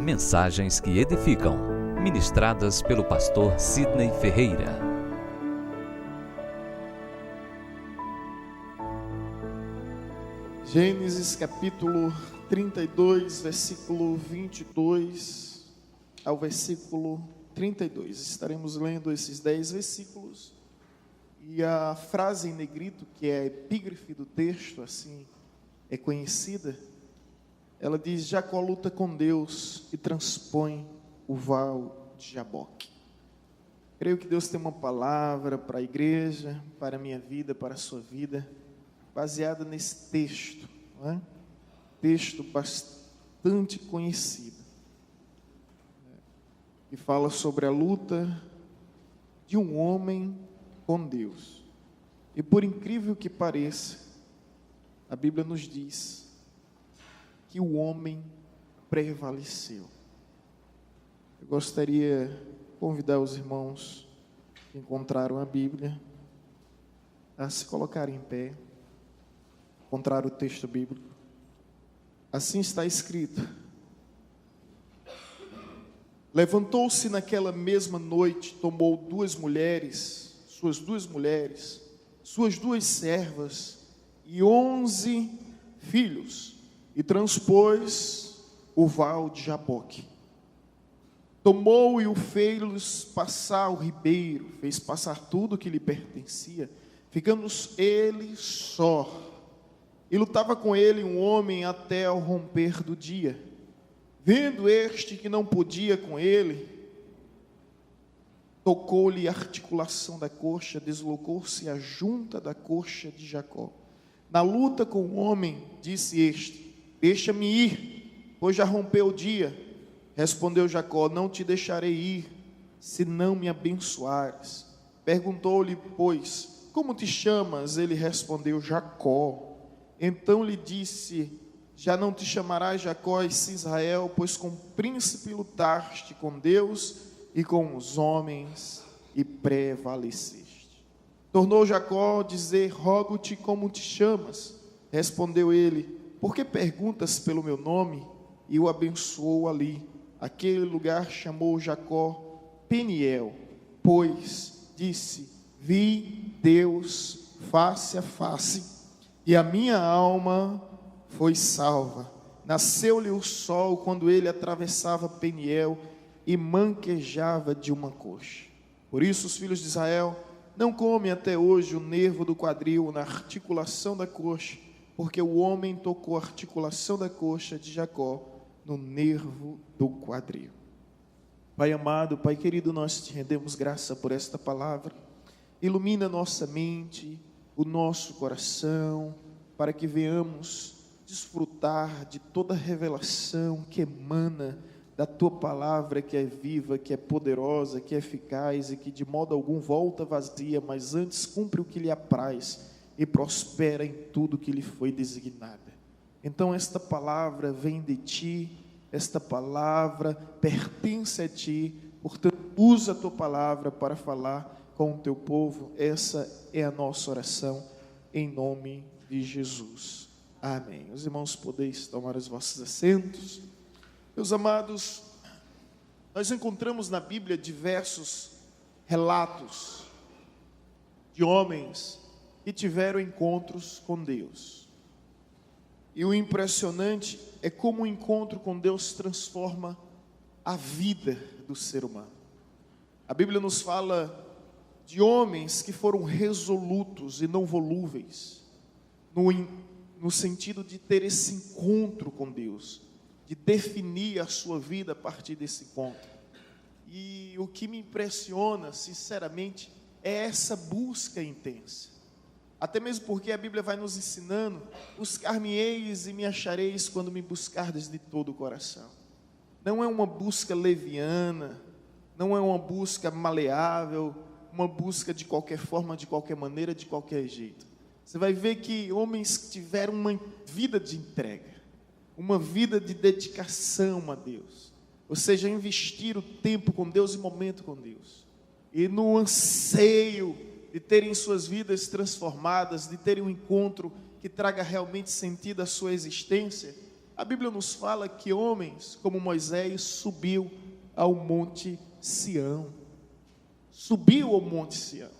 Mensagens que edificam, ministradas pelo pastor Sidney Ferreira. Gênesis capítulo 32, versículo 22 ao versículo 32. Estaremos lendo esses 10 versículos. E a frase em negrito, que é a epígrafe do texto, assim é conhecida, ela diz: Jacó luta com Deus e transpõe o val de Jaboque. Creio que Deus tem uma palavra para a igreja, para a minha vida, para a sua vida, baseada nesse texto, não é? Texto bastante conhecido, que fala sobre a luta de um homem com Deus. E por incrível que pareça, a Bíblia nos diz que o homem prevaleceu. Eu gostaria de convidar os irmãos que encontraram a Bíblia a se colocarem em pé, encontrar o texto bíblico. Assim está escrito: levantou-se naquela mesma noite, tomou suas duas mulheres, suas duas servas e 11 filhos, e transpôs o val de Jaboque. Tomou e o fez passar o ribeiro, fez passar tudo que lhe pertencia, ficando ele só. E lutava com ele um homem até ao romper do dia. Vendo este que não podia com ele, tocou-lhe a articulação da coxa, deslocou-se a junta da coxa de Jacó. Na luta com o homem, disse este: deixa-me ir, pois já rompeu o dia. Respondeu Jacó: não te deixarei ir, se não me abençoares. Perguntou-lhe, pois, como te chamas? Ele respondeu: Jacó. Então lhe disse: já não te chamarás Jacó, e sim Israel, pois com o príncipe lutaste com Deus e com os homens, e prevaleceste. Tornou Jacó a dizer: rogo-te, como te chamas? Respondeu ele: por que perguntas pelo meu nome? E o abençoou ali. Aquele lugar chamou Jacó Peniel, pois disse: vi Deus face a face, e a minha alma foi salva. Nasceu-lhe o sol quando ele atravessava Peniel e manquejava de uma coxa. Por isso os filhos de Israel não comem até hoje o nervo do quadril na articulação da coxa, porque o homem tocou a articulação da coxa de Jacó no nervo do quadril. Pai amado, Pai querido, nós te rendemos graça por esta palavra. Ilumina nossa mente, o nosso coração, para que venhamos desfrutar de toda a revelação que emana da tua palavra, que é viva, que é poderosa, que é eficaz e que de modo algum volta vazia, mas antes cumpre o que lhe apraz e prospera em tudo que lhe foi designada. Então esta palavra vem de ti, esta palavra pertence a ti, portanto usa a tua palavra para falar com o teu povo. Essa é a nossa oração, em nome de Jesus. Amém. Os irmãos podeis tomar os vossos assentos. Meus amados, nós encontramos na Bíblia diversos relatos de homens que tiveram encontros com Deus. E o impressionante é como o encontro com Deus transforma a vida do ser humano. A Bíblia nos fala de homens que foram resolutos e não volúveis, no sentido de ter esse encontro com Deus, de definir a sua vida a partir desse encontro. E o que me impressiona, sinceramente, é essa busca intensa. Até mesmo porque a Bíblia vai nos ensinando: buscar-me-eis e me achareis quando me buscardes de todo o coração. Não é uma busca leviana, não é uma busca maleável, uma busca de qualquer forma, de qualquer maneira, de qualquer jeito. Você vai ver que homens tiveram uma vida de entrega, uma vida de dedicação a Deus, ou seja, investir o tempo com Deus e momento com Deus, e no anseio de terem suas vidas transformadas, de terem um encontro que traga realmente sentido à sua existência, a Bíblia nos fala que homens como Moisés subiu ao Monte Sião. Subiu ao Monte Sião.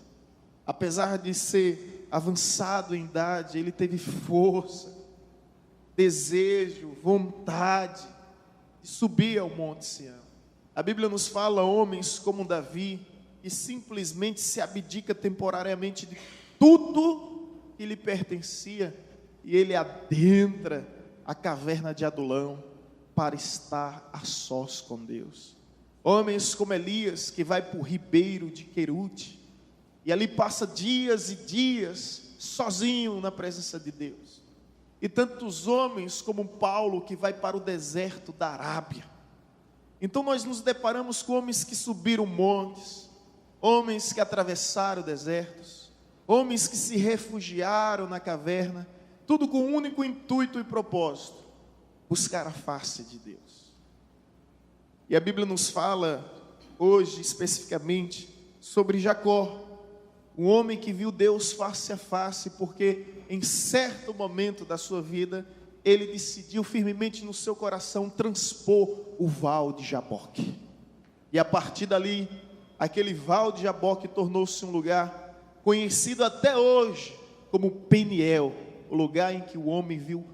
Apesar de ser avançado em idade, ele teve força, desejo, vontade de subir ao Monte Sião. A Bíblia nos fala homens como Davi, que simplesmente se abdica temporariamente de tudo que lhe pertencia, e ele adentra a caverna de Adulão para estar a sós com Deus. Homens como Elias, que vai para o ribeiro de Querute, e ali passa dias e dias sozinho na presença de Deus. E tantos homens como Paulo, que vai para o deserto da Arábia. Então nós nos deparamos com homens que subiram montes, homens que atravessaram desertos, homens que se refugiaram na caverna, tudo com um único intuito e propósito: buscar a face de Deus. E a Bíblia nos fala hoje especificamente sobre Jacó, um homem que viu Deus face a face, porque em certo momento da sua vida, ele decidiu firmemente no seu coração transpor o val de Jaboque. E a partir dali, aquele val de Jaboque tornou-se um lugar conhecido até hoje como Peniel, o lugar em que o homem viu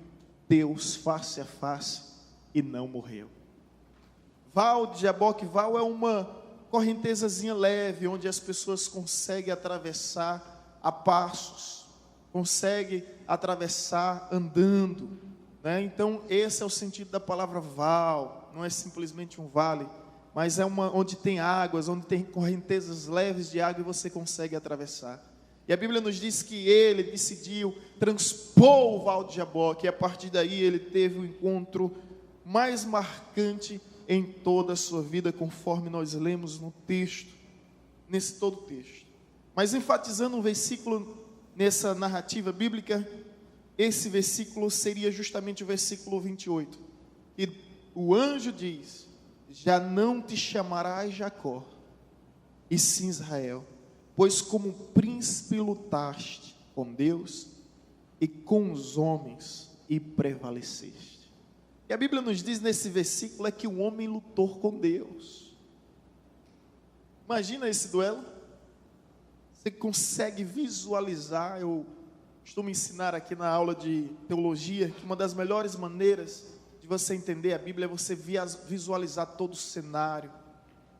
Deus face a face e não morreu. Val de Jaboque, val é uma correntezazinha leve, onde as pessoas conseguem atravessar a passos, conseguem atravessar andando, né? Então esse é o sentido da palavra val, não é simplesmente um vale, mas é onde tem águas, onde tem correntezas leves de água e você consegue atravessar. E a Bíblia nos diz que ele decidiu transpor o val de Jaboque, e a partir daí ele teve o encontro mais marcante em toda a sua vida, conforme nós lemos no texto, nesse todo o texto. Mas enfatizando um versículo nessa narrativa bíblica, esse versículo seria justamente o versículo 28, e o anjo diz: já não te chamarás Jacó, e sim Israel, pois como príncipe lutaste com Deus e com os homens e prevaleceste. E a Bíblia nos diz nesse versículo é que o homem lutou com Deus. Imagina esse duelo. Você consegue visualizar? Eu costumo ensinar aqui na aula de teologia que uma das melhores maneiras de você entender a Bíblia é você visualizar todo o cenário,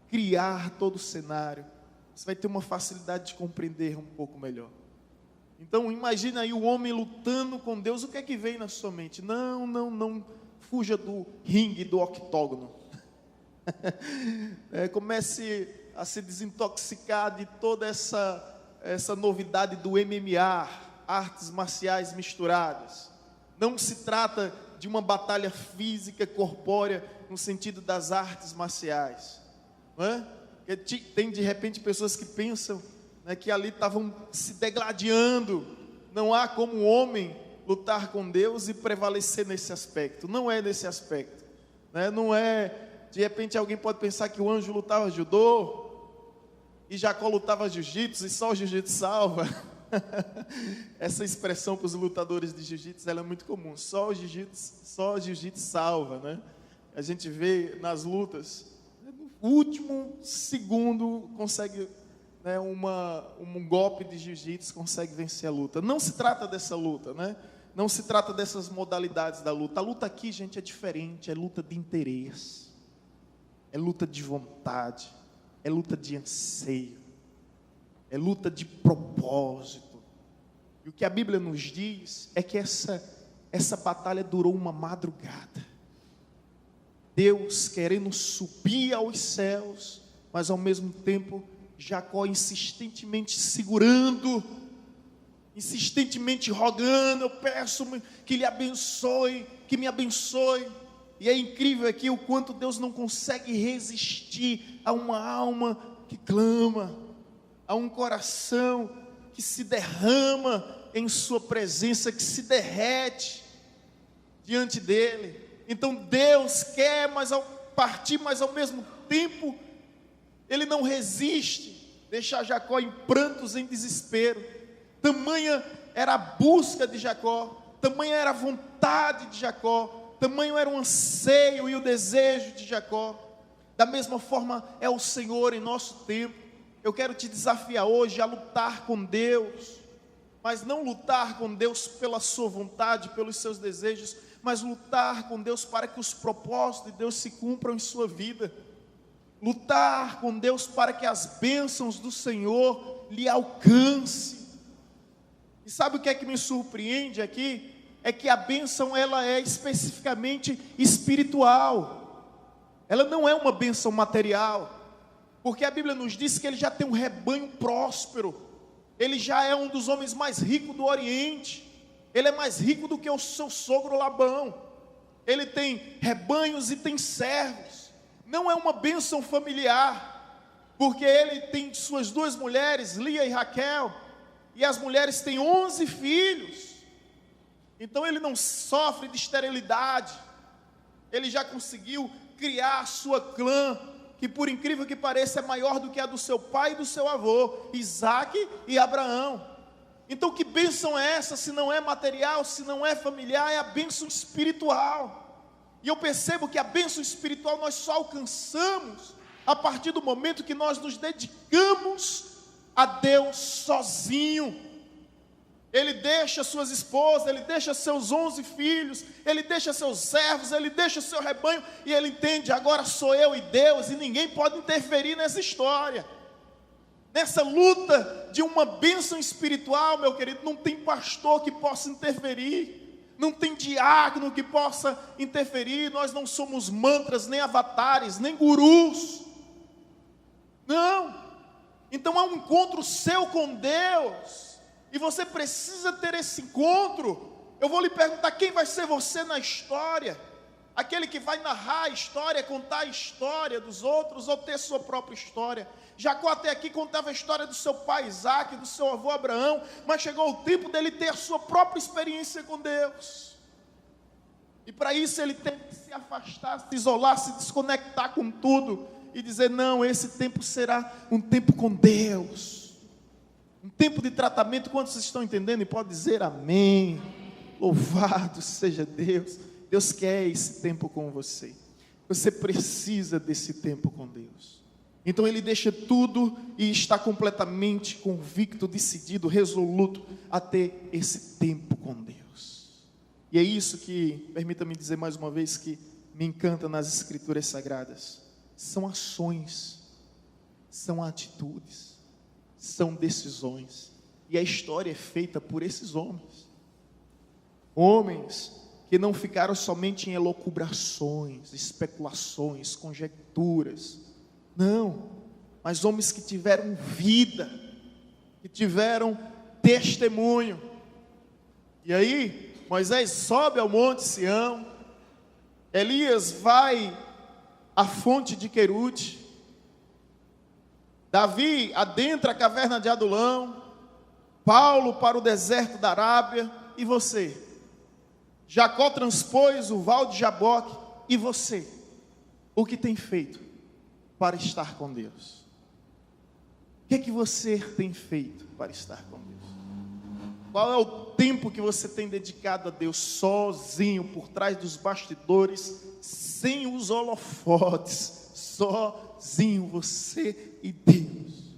criar todo o cenário. Você vai ter uma facilidade de compreender um pouco melhor. Então imagina aí o homem lutando com Deus. O que é que vem na sua mente? Não fuja do ringue, do octógono. Comece a se desintoxicar de toda essa novidade do MMA, artes marciais misturadas. Não se trata de uma batalha física, corpórea, no sentido das artes marciais, não é? Tem de repente pessoas que pensam, né, que ali estavam se degladiando. Não há como um homem lutar com Deus e prevalecer nesse aspecto. Não é nesse aspecto, né? Não é, de repente alguém pode pensar que o anjo lutava judô e Jacó lutava jiu-jitsu e só o jiu-jitsu salva. Essa expressão para os lutadores de jiu-jitsu, ela é muito comum. Só o jiu-jitsu salva, né? A gente vê nas lutas, no último segundo consegue, né, um golpe de jiu-jitsu, consegue vencer a luta. Não se trata dessa luta, né? Não se trata dessas modalidades da luta. A luta aqui, gente, é diferente. É luta de interesse, é luta de vontade, é luta de anseio, é luta de propósito. E o que a Bíblia nos diz é que essa batalha durou uma madrugada. Deus querendo subir aos céus, mas ao mesmo tempo Jacó insistentemente segurando, insistentemente rogando: eu peço que lhe abençoe, que me abençoe. E é incrível aqui o quanto Deus não consegue resistir a uma alma que clama, a um coração que se derrama em sua presença, que se derrete diante dele. Então Deus quer, mas ao mesmo tempo ele não resiste, deixar Jacó em prantos, em desespero. Tamanha era a busca de Jacó, tamanha era a vontade de Jacó, tamanho era o anseio e o desejo de Jacó. Da mesma forma é o Senhor em nosso tempo. Eu quero te desafiar hoje a lutar com Deus, mas não lutar com Deus pela sua vontade, pelos seus desejos, mas lutar com Deus para que os propósitos de Deus se cumpram em sua vida. Lutar com Deus para que as bênçãos do Senhor lhe alcancem. E sabe o que é que me surpreende aqui? É que a bênção, ela é especificamente espiritual. Ela não é uma bênção material, porque a Bíblia nos diz que ele já tem um rebanho próspero. Ele já é um dos homens mais ricos do Oriente. Ele é mais rico do que o seu sogro Labão. Ele tem rebanhos e tem servos. Não é uma bênção familiar, porque ele tem suas duas mulheres, Lia e Raquel, e as mulheres têm 11 filhos. Então ele não sofre de esterilidade. Ele já conseguiu criar a sua clã, que por incrível que pareça é maior do que a do seu pai e do seu avô, Isaque e Abraão. Então que bênção é essa, se não é material, se não é familiar, é a bênção espiritual. E eu percebo que a bênção espiritual nós só alcançamos a partir do momento que nós nos dedicamos a Deus sozinho. Ele deixa suas esposas, ele deixa seus 11 filhos, ele deixa seus servos, ele deixa seu rebanho, e ele entende, agora sou eu e Deus, e ninguém pode interferir nessa história. Nessa luta de uma bênção espiritual, meu querido, não tem pastor que possa interferir, não tem diácono que possa interferir. Nós não somos mantras, nem avatares, nem gurus, não. Então há um encontro seu com Deus, e você precisa ter esse encontro. Eu vou lhe perguntar, quem vai ser você na história? Aquele que vai narrar a história, contar a história dos outros, ou ter sua própria história? Jacó até aqui contava a história do seu pai Isaque, do seu avô Abraão, mas chegou o tempo dele ter a sua própria experiência com Deus. E para isso ele tem que se afastar, se isolar, se desconectar com tudo, e dizer, não, esse tempo será um tempo com Deus, um tempo de tratamento. Quantos estão entendendo? E pode dizer amém. Louvado seja Deus. Deus quer esse tempo com você. Você precisa desse tempo com Deus. Então ele deixa tudo e está completamente convicto, decidido, resoluto a ter esse tempo com Deus. E é isso que, permita-me dizer mais uma vez, que me encanta nas Escrituras Sagradas. São ações, são atitudes, são decisões. E a história é feita por esses homens. Homens que não ficaram somente em elucubrações, especulações, conjecturas. Não, mas homens que tiveram vida, que tiveram testemunho. E aí, Moisés sobe ao monte Sião, Elias vai à fonte de Querute, Davi adentra a caverna de Adulão, Paulo para o deserto da Arábia. E você? Jacó transpôs o val de Jaboque. E você? O que tem feito para estar com Deus? O que é que você tem feito para estar com Deus? Qual é o tempo que você tem dedicado a Deus sozinho, por trás dos bastidores, sem os holofotes, sozinho, você e Deus?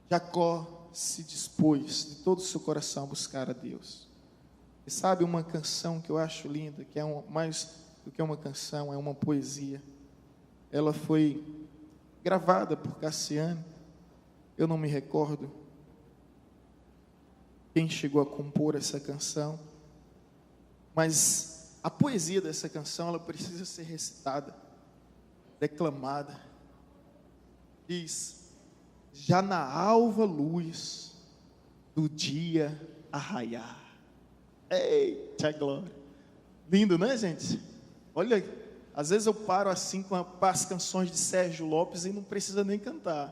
Jacó se dispôs de todo o seu coração a buscar a Deus. E sabe uma canção que eu acho linda, que é mais do que uma canção, é uma poesia. Ela foi gravada por Cassiane, eu não me recordo quem chegou a compor essa canção, mas a poesia dessa canção, ela precisa ser recitada, declamada. Diz: já na alva luz do dia a raiar. Eita glória! Lindo, né, gente? Olha, às vezes eu paro assim com as canções de Sérgio Lopes e não precisa nem cantar.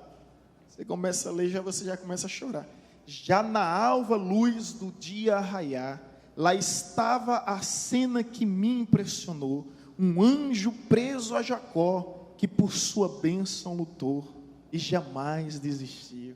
Você começa a ler, você já começa a chorar. Já na alva luz do dia a raiar, lá estava a cena que me impressionou. Um anjo preso a Jacó, que por sua bênção lutou e jamais desistiu.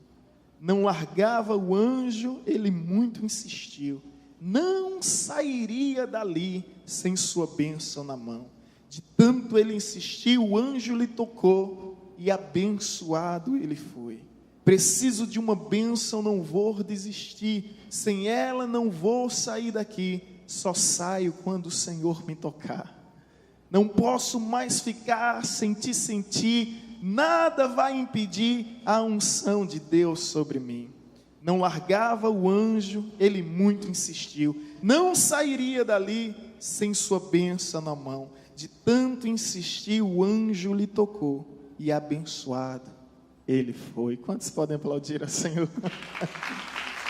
Não largava o anjo, ele muito insistiu. não sairia dali sem sua bênção na mão. De tanto ele insistiu, o anjo lhe tocou e abençoado ele foi. Preciso de uma bênção, não vou desistir. Sem ela não vou sair daqui. Só saio quando o Senhor me tocar. Não posso mais ficar sem te sentir. Nada vai impedir a unção de Deus sobre mim. Não largava o anjo, ele muito insistiu. Não sairia dali sem sua bênção na mão. De tanto insistir, o anjo lhe tocou e abençoado ele foi. Quantos podem aplaudir ao Senhor?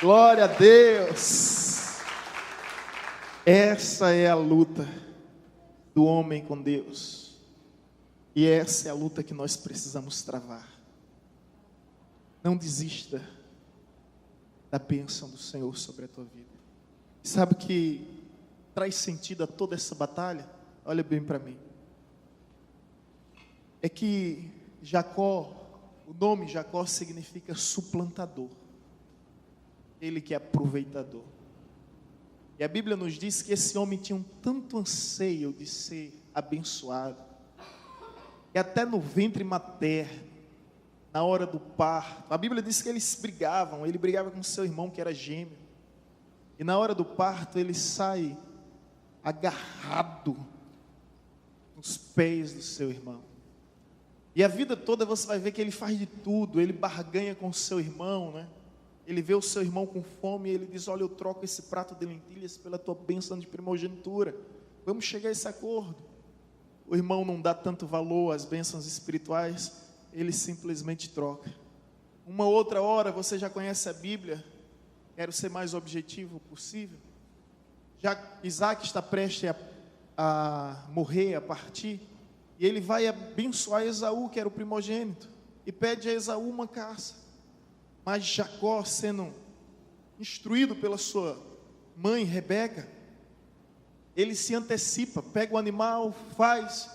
Glória a Deus! Essa é a luta do homem com Deus. E essa é a luta que nós precisamos travar. Não desista da bênção do Senhor sobre a tua vida. Sabe o que traz sentido a toda essa batalha? Olha bem para mim. É que Jacó, o nome Jacó significa suplantador. Ele que é aproveitador. E a Bíblia nos diz que esse homem tinha um tanto anseio de ser abençoado, e até no ventre materno, na hora do parto, a Bíblia diz que eles brigavam. Ele brigava com seu irmão que era gêmeo, e na hora do parto ele sai agarrado nos pés do seu irmão. E a vida toda você vai ver que ele faz de tudo. Ele barganha com o seu irmão, né? Ele vê o seu irmão com fome e ele diz: olha, eu troco esse prato de lentilhas pela tua bênção de primogenitura. Vamos chegar a esse acordo. O irmão não dá tanto valor às bênçãos espirituais, ele simplesmente troca. Uma outra hora, você já conhece a Bíblia, quero ser mais objetivo possível. Já Isaac está prestes a morrer, a partir, e ele vai abençoar Esaú, que era o primogênito, e pede a Esaú uma caça. Mas Jacó, sendo instruído pela sua mãe Rebeca, ele se antecipa, pega o animal, faz,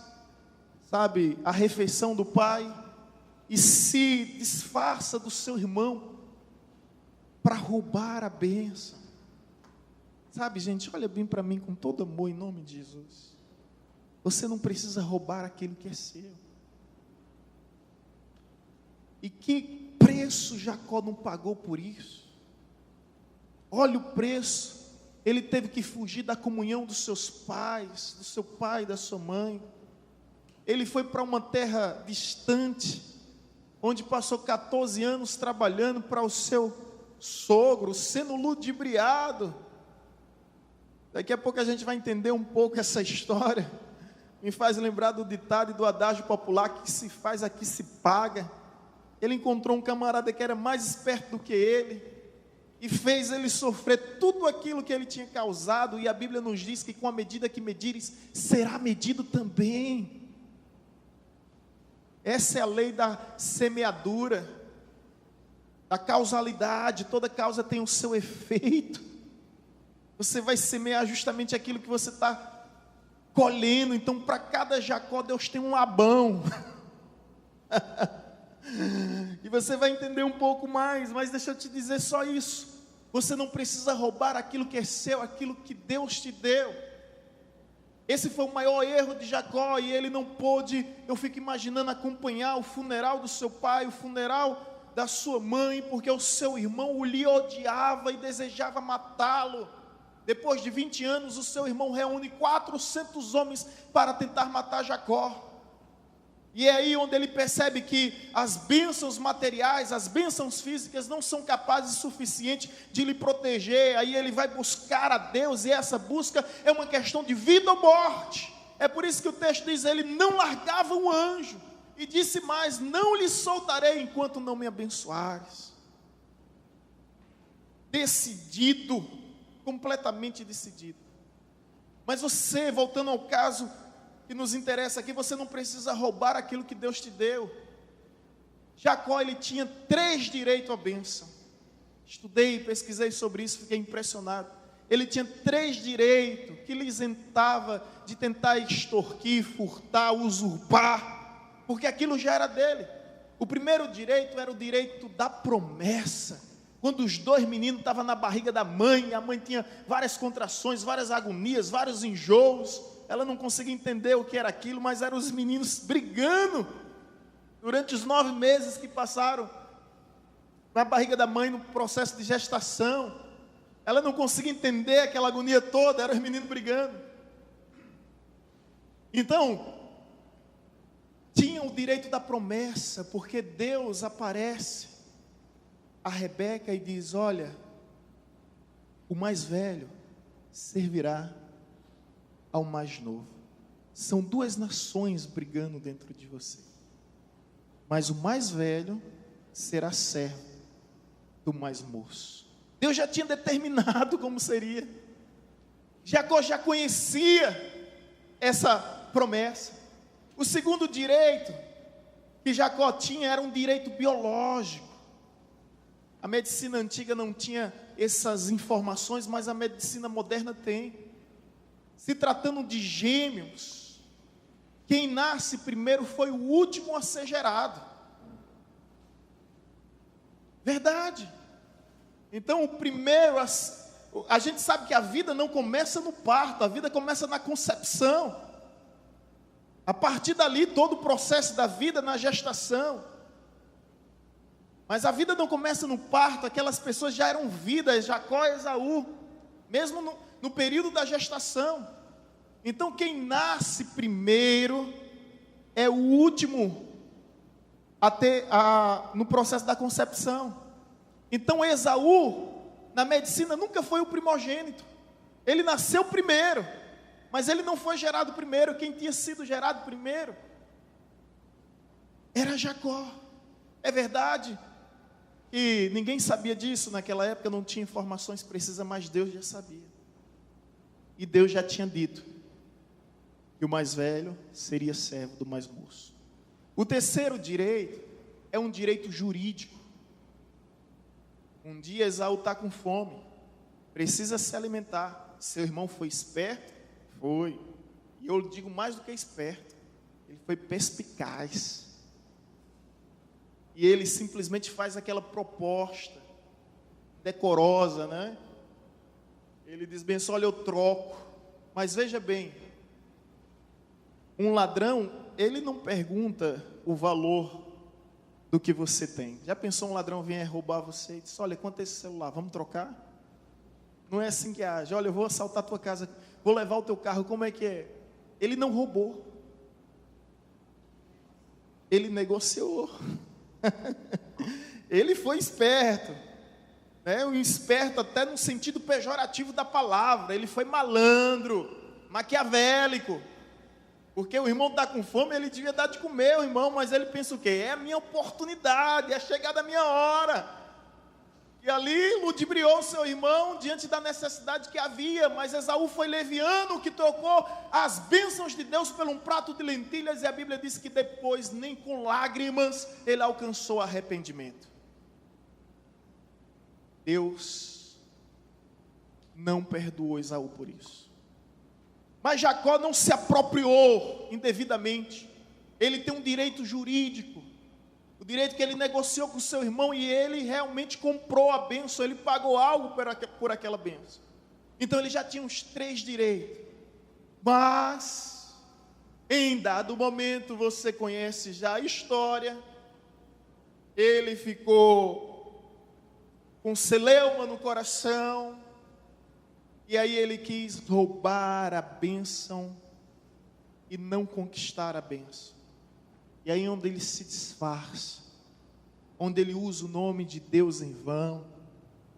a refeição do pai, e se disfarça do seu irmão, para roubar a bênção. Gente, olha bem para mim com todo amor, em nome de Jesus. Você não precisa roubar aquilo que é seu. E que preço Jacó não pagou por isso? Olha o preço. Ele teve que fugir da comunhão dos seus pais, do seu pai e da sua mãe. Ele foi para uma terra distante, onde passou 14 anos trabalhando para o seu sogro, sendo ludibriado. Daqui a pouco a gente vai entender um pouco essa história. Me faz lembrar do ditado e do adágio popular: que se faz aqui se paga. Ele encontrou um camarada que era mais esperto do que ele, e fez ele sofrer tudo aquilo que ele tinha causado. E a Bíblia nos diz que com a medida que medires, será medido também. Essa é a lei da semeadura, da causalidade. Toda causa tem o seu efeito. Você vai semear justamente aquilo que você está colhendo. Então, para cada Jacó, Deus tem um Labão. E você vai entender um pouco mais, mas deixa eu te dizer só isso: você não precisa roubar aquilo que é seu, aquilo que Deus te deu. Esse foi o maior erro de Jacó, e ele não pôde, eu fico imaginando, acompanhar o funeral do seu pai, o funeral da sua mãe, porque o seu irmão o lhe odiava e desejava matá-lo. Depois de 20 anos, o seu irmão reúne 400 homens para tentar matar Jacó. E é aí onde ele percebe que as bênçãos materiais, as bênçãos físicas não são capazes o suficiente de lhe proteger. Aí ele vai buscar a Deus, e essa busca é uma questão de vida ou morte. É por isso que o texto diz: ele não largava o anjo, e disse mais: não lhe soltarei enquanto não me abençoares. Decidido, completamente decidido. Mas você, voltando ao caso que nos interessa aqui, você não precisa roubar aquilo que Deus te deu. Jacó, ele tinha 3 direitos à bênção. Estudei, pesquisei sobre isso, fiquei impressionado. Ele tinha 3 direitos que lhe isentava de tentar extorquir, furtar, usurpar, porque aquilo já era dele. O primeiro direito era o direito da promessa. quando os dois meninos estavam na barriga da mãe, a mãe tinha várias contrações, várias agonias, vários enjoos, ela não conseguia entender o que era aquilo, mas eram os meninos brigando, durante os 9 meses que passaram, na barriga da mãe, no processo de gestação, ela não conseguia entender aquela agonia toda, eram os meninos brigando. Então, tinham o direito da promessa, porque Deus aparece a Rebeca e diz: olha, o mais velho servirá ao mais novo. São 2 nações brigando dentro de você, mas o mais velho será servo do mais moço. Deus já tinha determinado como seria. Jacó já conhecia essa promessa. O segundo direito que Jacó tinha era um direito biológico. A medicina antiga não tinha essas informações, mas a medicina moderna tem. Se tratando de gêmeos, quem nasce primeiro foi o último a ser gerado. Verdade. Então o primeiro, a gente sabe que a vida não começa no parto, a vida começa na concepção. A partir dali, todo o processo da vida na gestação. Mas a vida não começa no parto, aquelas pessoas já eram vidas, Jacó e Esaú, mesmo no período da gestação. Então quem nasce primeiro é o último no processo da concepção. Então Esaú, na medicina, nunca foi o primogênito. Ele nasceu primeiro, mas ele não foi gerado primeiro. Quem tinha sido gerado primeiro era Jacó. É verdade que ninguém sabia disso naquela época, não tinha informações precisas, mas Deus já sabia. E Deus já tinha dito que o mais velho seria servo do mais moço. O terceiro direito é um direito jurídico. Um dia Esaú está com fome, precisa se alimentar. Seu irmão foi esperto? Foi. E eu digo mais do que esperto, ele foi perspicaz. E ele simplesmente faz aquela proposta decorosa, né? Ele diz bem assim: olha, eu troco. Mas veja bem, um ladrão, ele não pergunta o valor do que você tem. Já pensou um ladrão vir roubar você e diz: olha, quanto é esse celular, vamos trocar? Não é assim que age. Olha, eu vou assaltar a tua casa, vou levar o teu carro, como é que é? Ele não roubou, ele negociou. Ele foi esperto, né? Um esperto até no sentido pejorativo da palavra. Ele foi malandro, maquiavélico, porque o irmão está com fome, ele devia dar de comer o irmão, mas ele pensa o quê? É a minha oportunidade, é a chegada da minha hora. E ali ludibriou seu irmão diante da necessidade que havia, mas Esaú foi leviano, que trocou as bênçãos de Deus por um prato de lentilhas, e a Bíblia diz que depois, nem com lágrimas, ele alcançou arrependimento. Deus não perdoou Esaú por isso. Mas Jacó não se apropriou indevidamente. Ele tem um direito jurídico, o direito que ele negociou com seu irmão, e ele realmente comprou a bênção, ele pagou algo por aquela bênção. Então ele já tinha os 3 direitos. Mas, em dado momento, você conhece já a história, ele ficou com celeuma no coração, e aí ele quis roubar a bênção e não conquistar a bênção. E aí onde ele se disfarça, onde ele usa o nome de Deus em vão,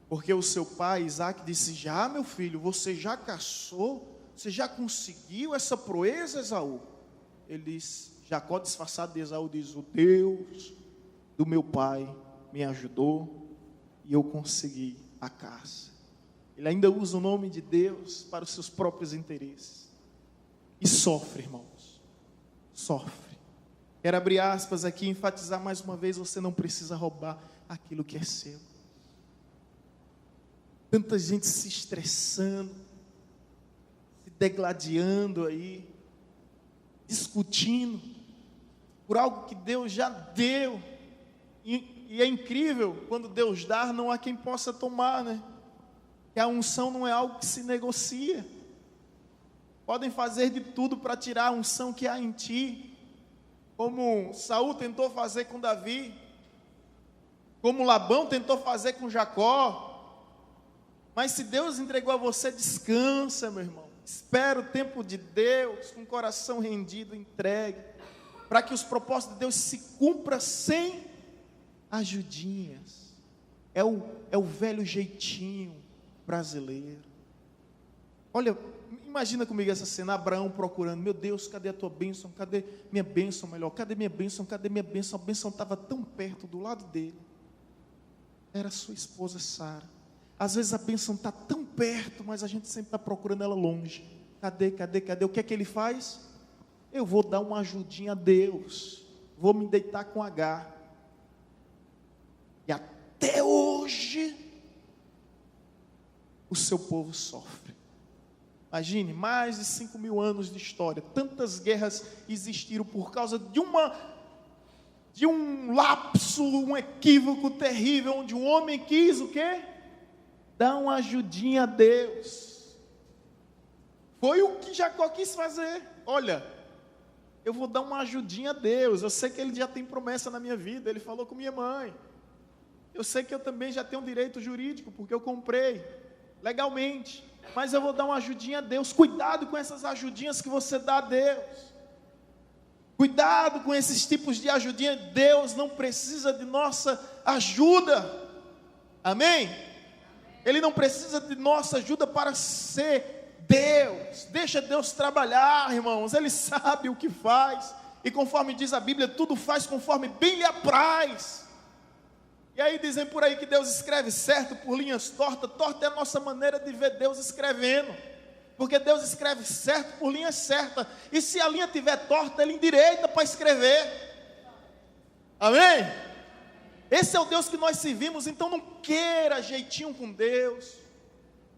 porque o seu pai Isaac disse: já, meu filho, você já caçou, você já conseguiu essa proeza, Esaú? Ele diz, Jacó disfarçado de Esaú diz: o Deus do meu pai me ajudou e eu consegui a caça. Ele ainda usa o nome de Deus para os seus próprios interesses. E sofre, irmãos, sofre. Quero abrir aspas aqui e enfatizar mais uma vez: você não precisa roubar aquilo que é seu. Tanta gente se estressando, se degladiando aí, discutindo por algo que Deus já deu, E é incrível, quando Deus dá, não há quem possa tomar, né? Que a unção não é algo que se negocia. Podem fazer de tudo para tirar a unção que há em ti, como Saul tentou fazer com Davi, como Labão tentou fazer com Jacó. Mas se Deus entregou a você, descansa, meu irmão. Espera o tempo de Deus, com o coração rendido, entregue, para que os propósitos de Deus se cumpram sem ajudinhas. É o velho jeitinho brasileiro. Olha, imagina comigo essa cena, Abraão procurando, meu Deus, cadê a tua bênção? Cadê minha bênção melhor? Cadê minha bênção? Cadê minha bênção? A bênção estava tão perto, do lado dele. Era sua esposa Sara. Às vezes a bênção está tão perto, mas a gente sempre está procurando ela longe. Cadê? O que é que ele faz? Eu vou dar uma ajudinha a Deus, vou me deitar com Agar. E até hoje o seu povo sofre. Imagine, mais de 5.000 anos de história, tantas guerras existiram por causa de um lapso, um equívoco terrível, onde um homem quis o quê? Dar uma ajudinha a Deus. Foi o que Jacó quis fazer. Olha, eu vou dar uma ajudinha a Deus, eu sei que Ele já tem promessa na minha vida, Ele falou com minha mãe, eu sei que eu também já tenho um direito jurídico, porque eu comprei, legalmente, mas eu vou dar uma ajudinha a Deus. Cuidado com essas ajudinhas que você dá a Deus, cuidado com esses tipos de ajudinha. Deus não precisa de nossa ajuda, amém? Ele não precisa de nossa ajuda para ser Deus. Deixa Deus trabalhar, irmãos, Ele sabe o que faz, e conforme diz a Bíblia, tudo faz conforme bem lhe apraz. E aí dizem por aí que Deus escreve certo por linhas tortas. Torta é a nossa maneira de ver Deus escrevendo, porque Deus escreve certo por linhas certas, e se a linha estiver torta, Ele endireita para escrever, amém? Esse é o Deus que nós servimos. Então não queira jeitinho com Deus,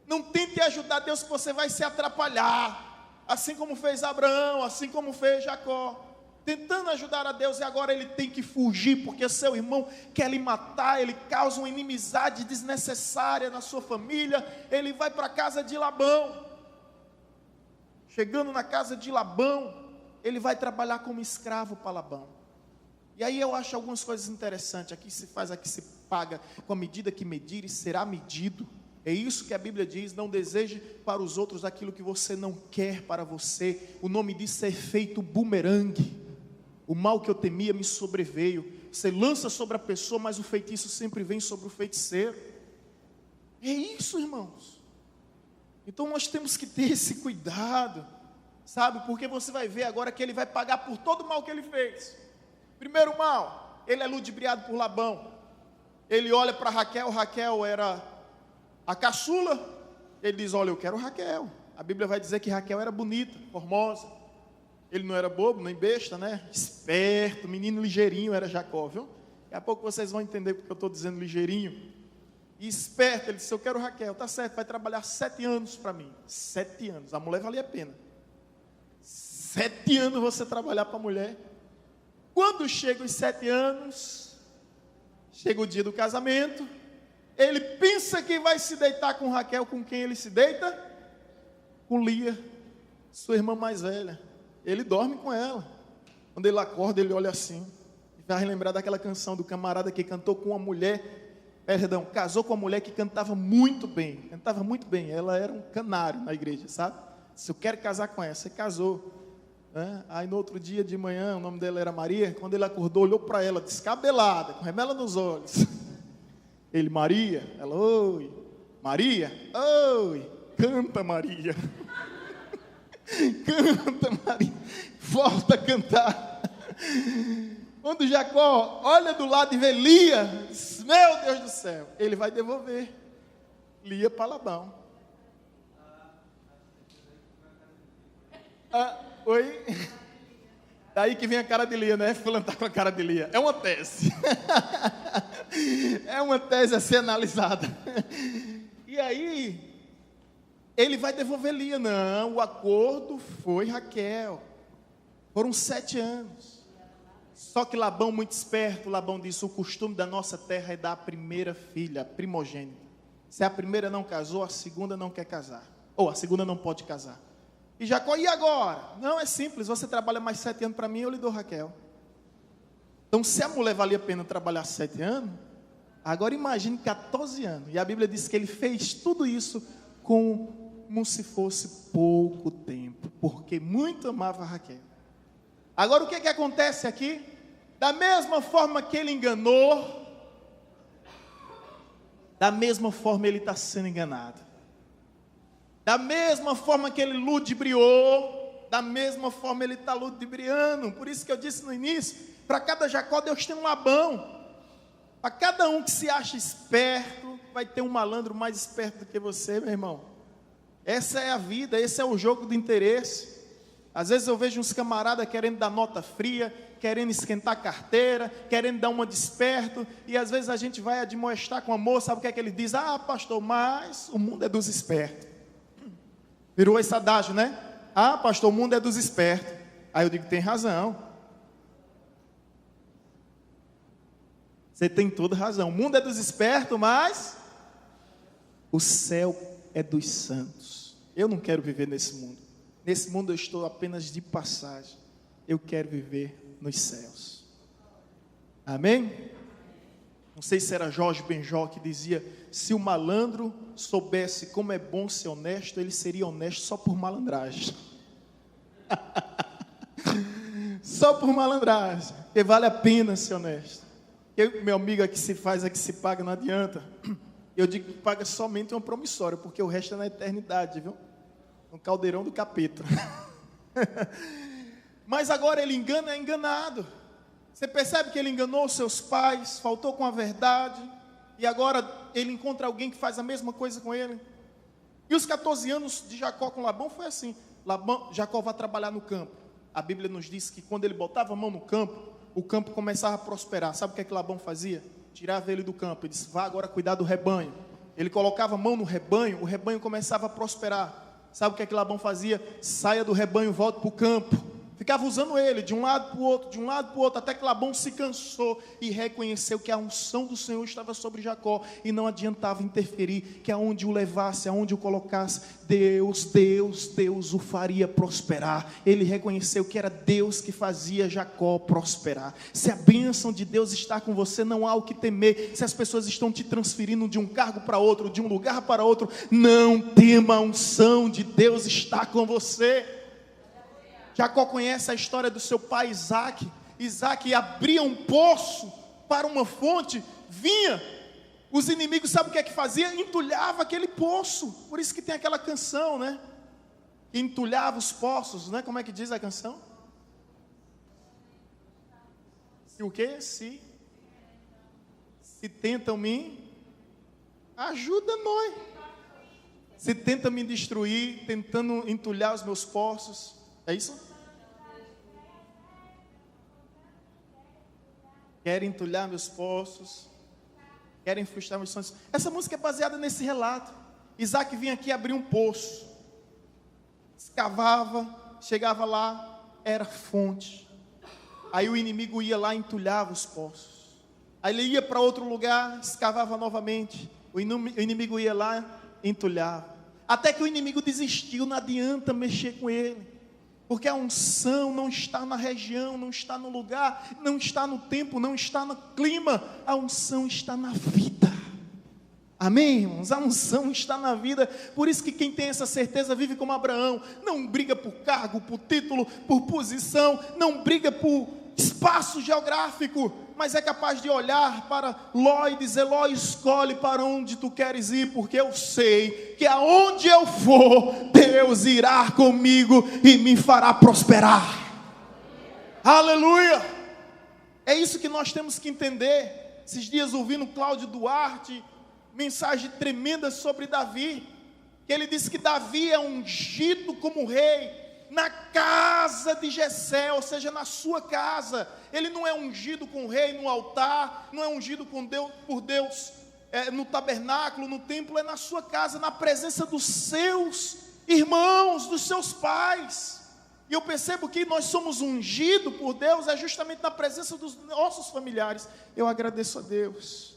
não tente ajudar Deus, que você vai se atrapalhar, assim como fez Abraão, assim como fez Jacó, tentando ajudar a Deus, e agora ele tem que fugir, porque seu irmão quer lhe matar, ele causa uma inimizade desnecessária na sua família. Ele vai para a casa de Labão. Chegando na casa de Labão, ele vai trabalhar como escravo para Labão. E aí eu acho algumas coisas interessantes. Aqui se faz, aqui se paga, com a medida que medires, será medido. É isso que a Bíblia diz: não deseje para os outros aquilo que você não quer para você. O nome disso é efeito bumerangue. O mal que eu temia me sobreveio. Você lança sobre a pessoa, mas o feitiço sempre vem sobre o feiticeiro. É isso, irmãos. Então nós temos que ter esse cuidado, sabe? Porque você vai ver agora que ele vai pagar por todo o mal que ele fez. Primeiro mal, ele é ludibriado por Labão. Ele olha para Raquel, Raquel era a caçula. Ele diz: olha, eu quero Raquel. A Bíblia vai dizer que Raquel era bonita, formosa. Ele não era bobo, nem besta, né? Esperto, menino ligeirinho era Jacó, viu? Daqui a pouco vocês vão entender porque eu estou dizendo ligeirinho. E esperto, ele disse: eu quero Raquel. Tá certo, vai trabalhar 7 anos para mim. 7 anos, a mulher valia a pena. 7 anos você trabalhar para a mulher. Quando chega os 7 anos, chega o dia do casamento, ele pensa que vai se deitar com Raquel. Com quem ele se deita? Com Lia, sua irmã mais velha. Ele dorme com ela. Quando ele acorda, ele olha assim, e vai lembrar daquela canção do camarada que cantou com uma mulher, casou com uma mulher que cantava muito bem. Ela era um canário na igreja, sabe? Se eu quero casar com ela, você casou. Aí no outro dia de manhã, o nome dela era Maria. Quando ele acordou, olhou para ela descabelada, com remela nos olhos. Ele: Maria. Ela: oi. Maria? Oi. Canta, Maria. Canta, Maria. Volta a cantar. Quando Jacó olha do lado e vê Lia, diz: meu Deus do céu, ele vai devolver Lia para Labão. Oi? Daí que vem a cara de Lia, né? Fulano está com a cara de Lia. É uma tese. É uma tese a ser analisada. E aí ele vai devolver Lia. Não, o acordo foi Raquel. Foram 7 anos. Só que Labão, muito esperto, Labão disse: o costume da nossa terra é dar a primeira filha, a primogênita. Se a primeira não casou, a segunda não quer casar. Ou a segunda não pode casar. E Jacó, e agora? Não, é simples, você trabalha mais 7 anos para mim, eu lhe dou Raquel. Então, se a mulher valia a pena trabalhar 7 anos, agora imagine 14 anos. E a Bíblia diz que ele fez tudo isso como se fosse pouco tempo, porque muito amava Raquel. Agora, o que acontece aqui? Da mesma forma que ele enganou, da mesma forma ele está sendo enganado. Da mesma forma que ele ludibriou, da mesma forma ele está ludibriando. Por isso que eu disse no início, para cada Jacó Deus tem um Labão. Para cada um que se acha esperto, vai ter um malandro mais esperto do que você, meu irmão. Essa é a vida, esse é o jogo do interesse. Às vezes eu vejo uns camaradas querendo dar nota fria, querendo esquentar a carteira, querendo dar uma de esperto, e às vezes a gente vai admoestar com amor, sabe o que é que ele diz? Ah, pastor, mas o mundo é dos espertos. Virou esse adágio, né? Ah, pastor, o mundo é dos espertos. Aí eu digo, tem razão. Você tem toda razão. O mundo é dos espertos, mas o céu é dos santos. Eu não quero viver nesse mundo. Nesse mundo eu estou apenas de passagem. Eu quero viver nos céus. Amém? Não sei se era Jorge Benjó que dizia: se o malandro soubesse como é bom ser honesto, ele seria honesto só por malandragem. Só por malandragem. Porque vale a pena ser honesto. Meu amigo, aqui se faz, aqui se paga, não adianta. Eu digo que paga somente uma promissória, porque o resto é na eternidade, viu? No caldeirão do capeta. Mas agora ele engana, é enganado. Você percebe que ele enganou seus pais, faltou com a verdade, e agora ele encontra alguém que faz a mesma coisa com ele. E os 14 anos de Jacó com Labão foi assim. Jacó vai trabalhar no campo. A Bíblia nos diz que quando ele botava a mão no campo, o campo começava a prosperar. Sabe o que Labão fazia? Tirava ele do campo. Ele disse: vá agora cuidar do rebanho. Ele colocava a mão no rebanho, o rebanho começava a prosperar. Sabe o que Labão fazia? Saia do rebanho, volte para o campo. Ficava usando ele de um lado para o outro, de um lado para o outro, até que Labão se cansou e reconheceu que a unção do Senhor estava sobre Jacó e não adiantava interferir, que aonde o levasse, aonde o colocasse, Deus o faria prosperar. Ele reconheceu que era Deus que fazia Jacó prosperar. Se a bênção de Deus está com você, não há o que temer. Se as pessoas estão te transferindo de um cargo para outro, de um lugar para outro, não tema, a unção de Deus está com você. Jacó conhece a história do seu pai Isaac. Isaac abria um poço para uma fonte, vinha, os inimigos, sabe o que é que fazia? Entulhava aquele poço. Por isso que tem aquela canção, né? Entulhava os poços, né? Como é que diz a canção? Se o quê? Se tentam me, ajuda nós. Se tentam me destruir, tentando entulhar os meus poços, é isso? Querem entulhar meus poços, querem frustrar meus sonhos. Essa música é baseada nesse relato. Isaac vinha aqui abrir um poço, escavava, chegava lá, era fonte. Aí o inimigo ia lá e entulhava os poços. Aí ele ia para outro lugar, escavava novamente. O inimigo ia lá e entulhava. Até que o inimigo desistiu, não adianta mexer com ele. Porque a unção não está na região, não está no lugar, não está no tempo, não está no clima. A unção está na vida. Amém, irmãos? A unção está na vida. Por isso que quem tem essa certeza vive como Abraão. Não briga por cargo, por título, por posição. Não briga por espaço geográfico. Mas é capaz de olhar para Ló e dizer: Ló, escolhe para onde tu queres ir, porque eu sei que aonde eu for, Deus irá comigo e me fará prosperar. Aleluia! É isso que nós temos que entender. Esses dias ouvindo Cláudio Duarte, mensagem tremenda sobre Davi, que ele disse que Davi é ungido como rei na casa de Jessé, ou seja, na sua casa. Ele não é ungido com o rei no altar, não é ungido por Deus no tabernáculo, no templo, é na sua casa, na presença dos seus irmãos, dos seus pais. E eu percebo que nós somos ungidos por Deus é justamente na presença dos nossos familiares. Eu agradeço a Deus.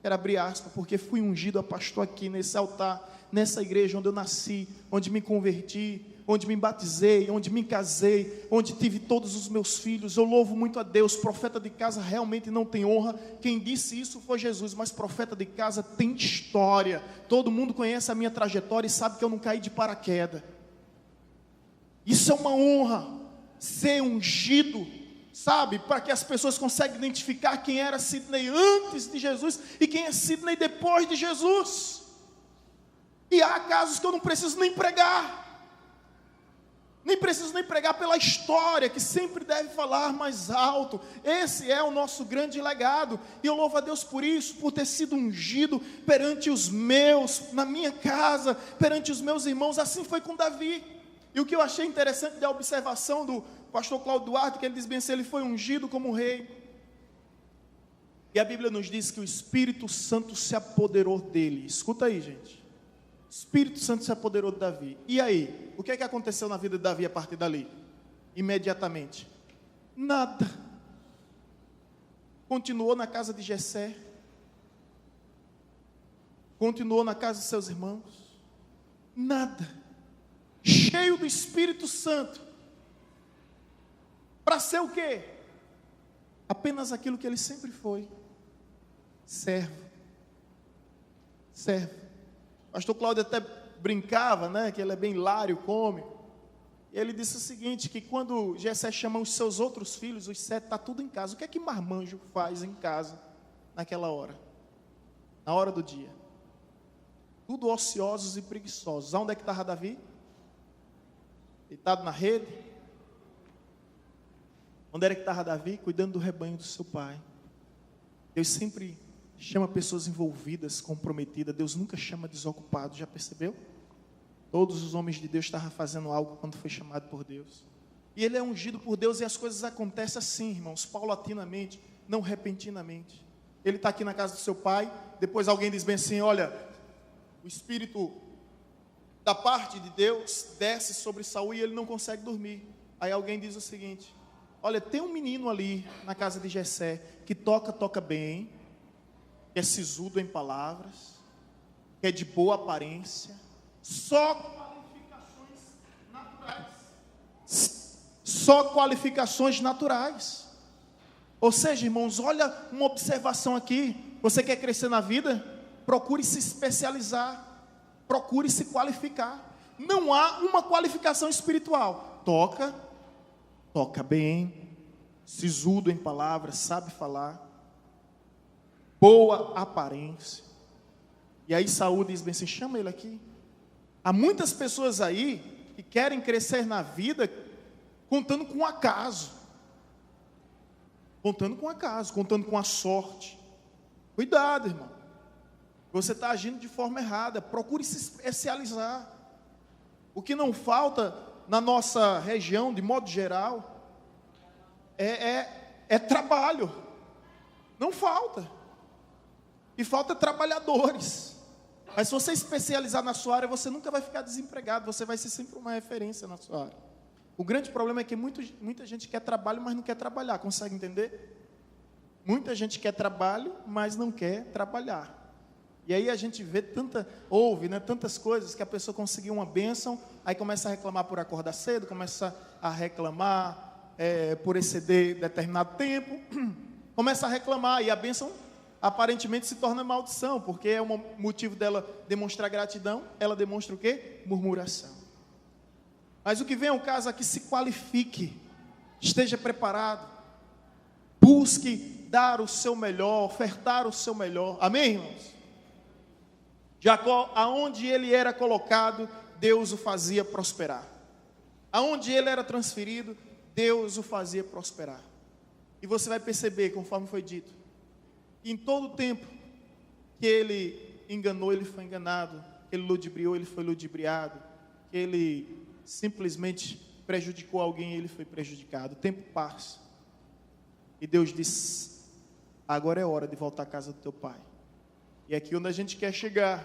Quero abrir aspas, porque fui ungido a pastor aqui nesse altar, nessa igreja onde eu nasci, onde me converti, onde me batizei, onde me casei, onde tive todos os meus filhos. Eu louvo muito a Deus. Profeta de casa realmente não tem honra. Quem disse isso foi Jesus, mas profeta de casa tem história. Todo mundo conhece a minha trajetória e sabe que eu não caí de paraquedas. Isso é uma honra, ser ungido, sabe? Para que as pessoas consigam identificar quem era Sidney antes de Jesus e quem é Sidney depois de Jesus. E há casos que eu não preciso nem pregar. Nem preciso nem pregar pela história, que sempre deve falar mais alto. Esse é o nosso grande legado. E eu louvo a Deus por isso, por ter sido ungido perante os meus, na minha casa, perante os meus irmãos. Assim foi com Davi. E o que eu achei interessante da observação do pastor Cláudio Duarte, que ele diz bem assim, ele foi ungido como rei. E a Bíblia nos diz que o Espírito Santo se apoderou dele. Escuta aí, gente. O Espírito Santo se apoderou de Davi. E aí? O que é que aconteceu na vida de Davi a partir dali? Imediatamente. Nada. Continuou na casa de Jessé. Continuou na casa de seus irmãos. Nada. Cheio do Espírito Santo, para ser o quê? Apenas aquilo que ele sempre foi, servo. O pastor Cláudio até brincava, né, que ele é bem hilário, cômico, e ele disse o seguinte, que quando Jessé chama os seus outros filhos, os 7, está tudo em casa. O que é que marmanjo faz em casa, naquela hora? Na hora do dia? Tudo ociosos e preguiçosos. Onde é que estava Davi? Deitado na rede. Onde era que estava Davi? Cuidando do rebanho do seu pai. Deus sempre chama pessoas envolvidas, comprometidas. Deus nunca chama desocupados, já percebeu? Todos os homens de Deus estavam fazendo algo quando foi chamado por Deus. E ele é ungido por Deus e as coisas acontecem assim, irmãos, paulatinamente, não repentinamente. Ele está aqui na casa do seu pai, depois alguém diz bem assim, olha, o Espírito da parte de Deus desce sobre Saul e ele não consegue dormir. Aí alguém diz o seguinte, olha, tem um menino ali na casa de Jessé que toca bem, que é sisudo em palavras, que é de boa aparência, só qualificações naturais. Ou seja, irmãos, olha uma observação aqui. Você quer crescer na vida? Procure se especializar. Procure se qualificar. Não há uma qualificação espiritual. Toca bem, sisudo em palavras, sabe falar, boa aparência. E aí Saul diz bem assim, chama ele aqui. Há muitas pessoas aí que querem crescer na vida contando com o acaso. Contando com o acaso, contando com a sorte. Cuidado, irmão. Você está agindo de forma errada. Procure se especializar. O que não falta na nossa região, de modo geral, é trabalho. Não falta. E falta trabalhadores. Mas se você especializar na sua área, você nunca vai ficar desempregado. Você vai ser sempre uma referência na sua área. O grande problema é que muita gente quer trabalho, mas não quer trabalhar. Consegue entender? Muita gente quer trabalho, mas não quer trabalhar. E aí a gente vê ouve tantas coisas que a pessoa conseguiu uma bênção, aí começa a reclamar por acordar cedo, começa a reclamar por exceder determinado tempo, começa a reclamar e a bênção aparentemente se torna maldição, porque é um motivo dela demonstrar gratidão, ela demonstra o quê? Murmuração. Mas o que vem ao caso aqui, se qualifique, esteja preparado, busque dar o seu melhor, ofertar o seu melhor, amém, irmãos? Jacó, aonde ele era colocado, Deus o fazia prosperar. Aonde ele era transferido, Deus o fazia prosperar. E você vai perceber, conforme foi dito, que em todo o tempo que ele enganou, ele foi enganado, que ele ludibriou, ele foi ludibriado, que ele simplesmente prejudicou alguém, ele foi prejudicado. O tempo passa. E Deus diz, agora é hora de voltar à casa do teu pai. E aqui onde a gente quer chegar,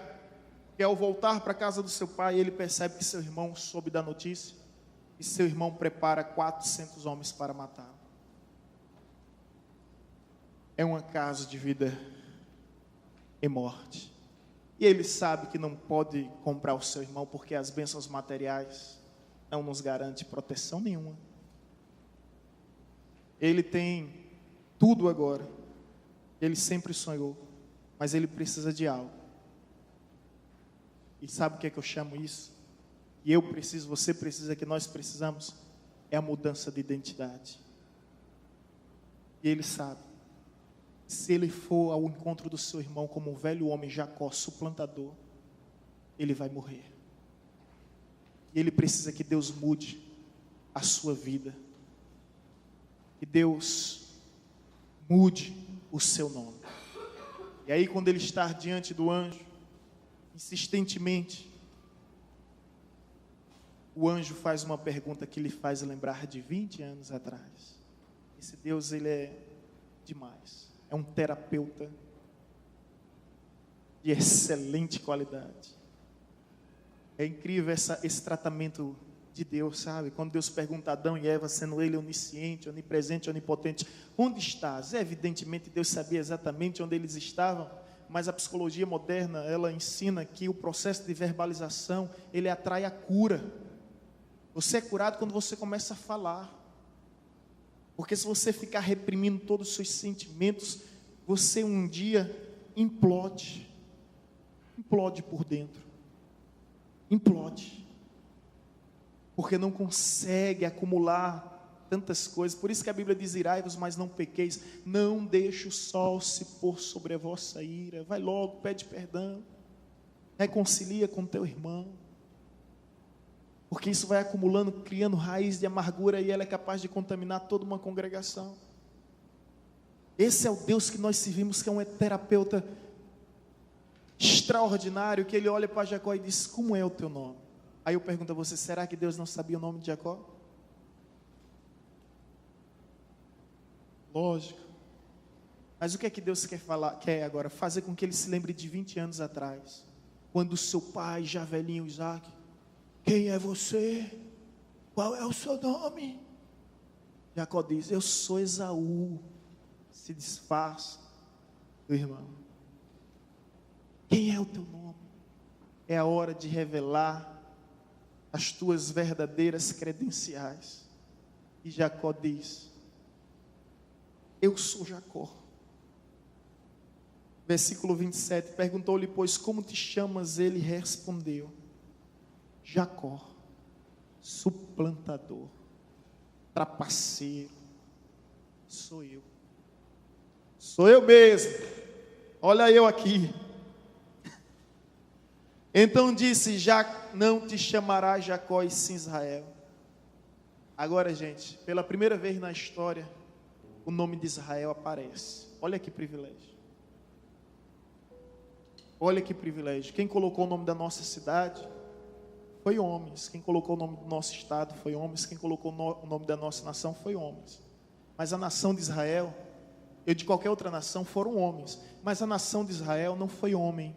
que ao voltar para a casa do seu pai, ele percebe que seu irmão soube da notícia. e seu irmão prepara 400 homens para matá-lo. É um caso de vida e morte. E ele sabe que não pode comprar o seu irmão, porque as bênçãos materiais não nos garantem proteção nenhuma. Ele tem tudo agora. Ele sempre sonhou, mas ele precisa de algo. E sabe o que é que eu chamo isso? E eu preciso, você precisa, que nós precisamos, é a mudança de identidade. E ele sabe, se ele for ao encontro do seu irmão como um velho homem Jacó, suplantador, ele vai morrer. E ele precisa que Deus mude a sua vida. Que Deus mude o seu nome. E aí, quando ele está diante do anjo, insistentemente, o anjo faz uma pergunta que lhe faz lembrar de 20 anos atrás. Esse Deus, ele é demais. É um terapeuta de excelente qualidade. É incrível esse tratamento de Deus, sabe? Quando Deus pergunta a Adão e Eva, sendo ele onisciente, onipresente, onipotente, onde estás? Evidentemente Deus sabia exatamente onde eles estavam, mas a psicologia moderna, ela ensina que o processo de verbalização, ele atrai a cura. Você é curado quando você começa a falar. Porque se você ficar reprimindo todos os seus sentimentos, você um dia implode. Implode por dentro. Implode. Porque não consegue acumular tantas coisas. Por isso que a Bíblia diz: irai-vos, mas não pequeis. Não deixe o sol se pôr sobre a vossa ira. Vai logo, pede perdão. Reconcilia com teu irmão. Porque isso vai acumulando, criando raiz de amargura, e ela é capaz de contaminar toda uma congregação. Esse é o Deus que nós servimos, que é um terapeuta extraordinário, que ele olha para Jacó e diz: como é o teu nome? Aí eu pergunto a você: será que Deus não sabia o nome de Jacó? Lógico. Mas o que é que Deus quer agora? Fazer com que ele se lembre de 20 anos atrás, quando o seu pai, já velhinho, Isaac: quem é você? Qual é o seu nome? Jacó diz: eu sou Esaú. Se desfaz do irmão. Quem é o teu nome? É a hora de revelar as tuas verdadeiras credenciais. E Jacó diz: eu sou Jacó. Versículo 27, perguntou-lhe, pois, como te chamas? Ele respondeu: Jacó, suplantador, trapaceiro, sou eu. Sou eu mesmo. Olha eu aqui. Então disse: já não te chamarás Jacó, e sim Israel. Agora, gente, pela primeira vez na história, o nome de Israel aparece. Olha que privilégio. Olha que privilégio. Quem colocou o nome da nossa cidade foi homens. Quem colocou o nome do nosso estado foi homens. Quem colocou o nome da nossa nação foi homens. Mas a nação de Israel, eu de qualquer outra nação, foram homens. Mas a nação de Israel não foi homem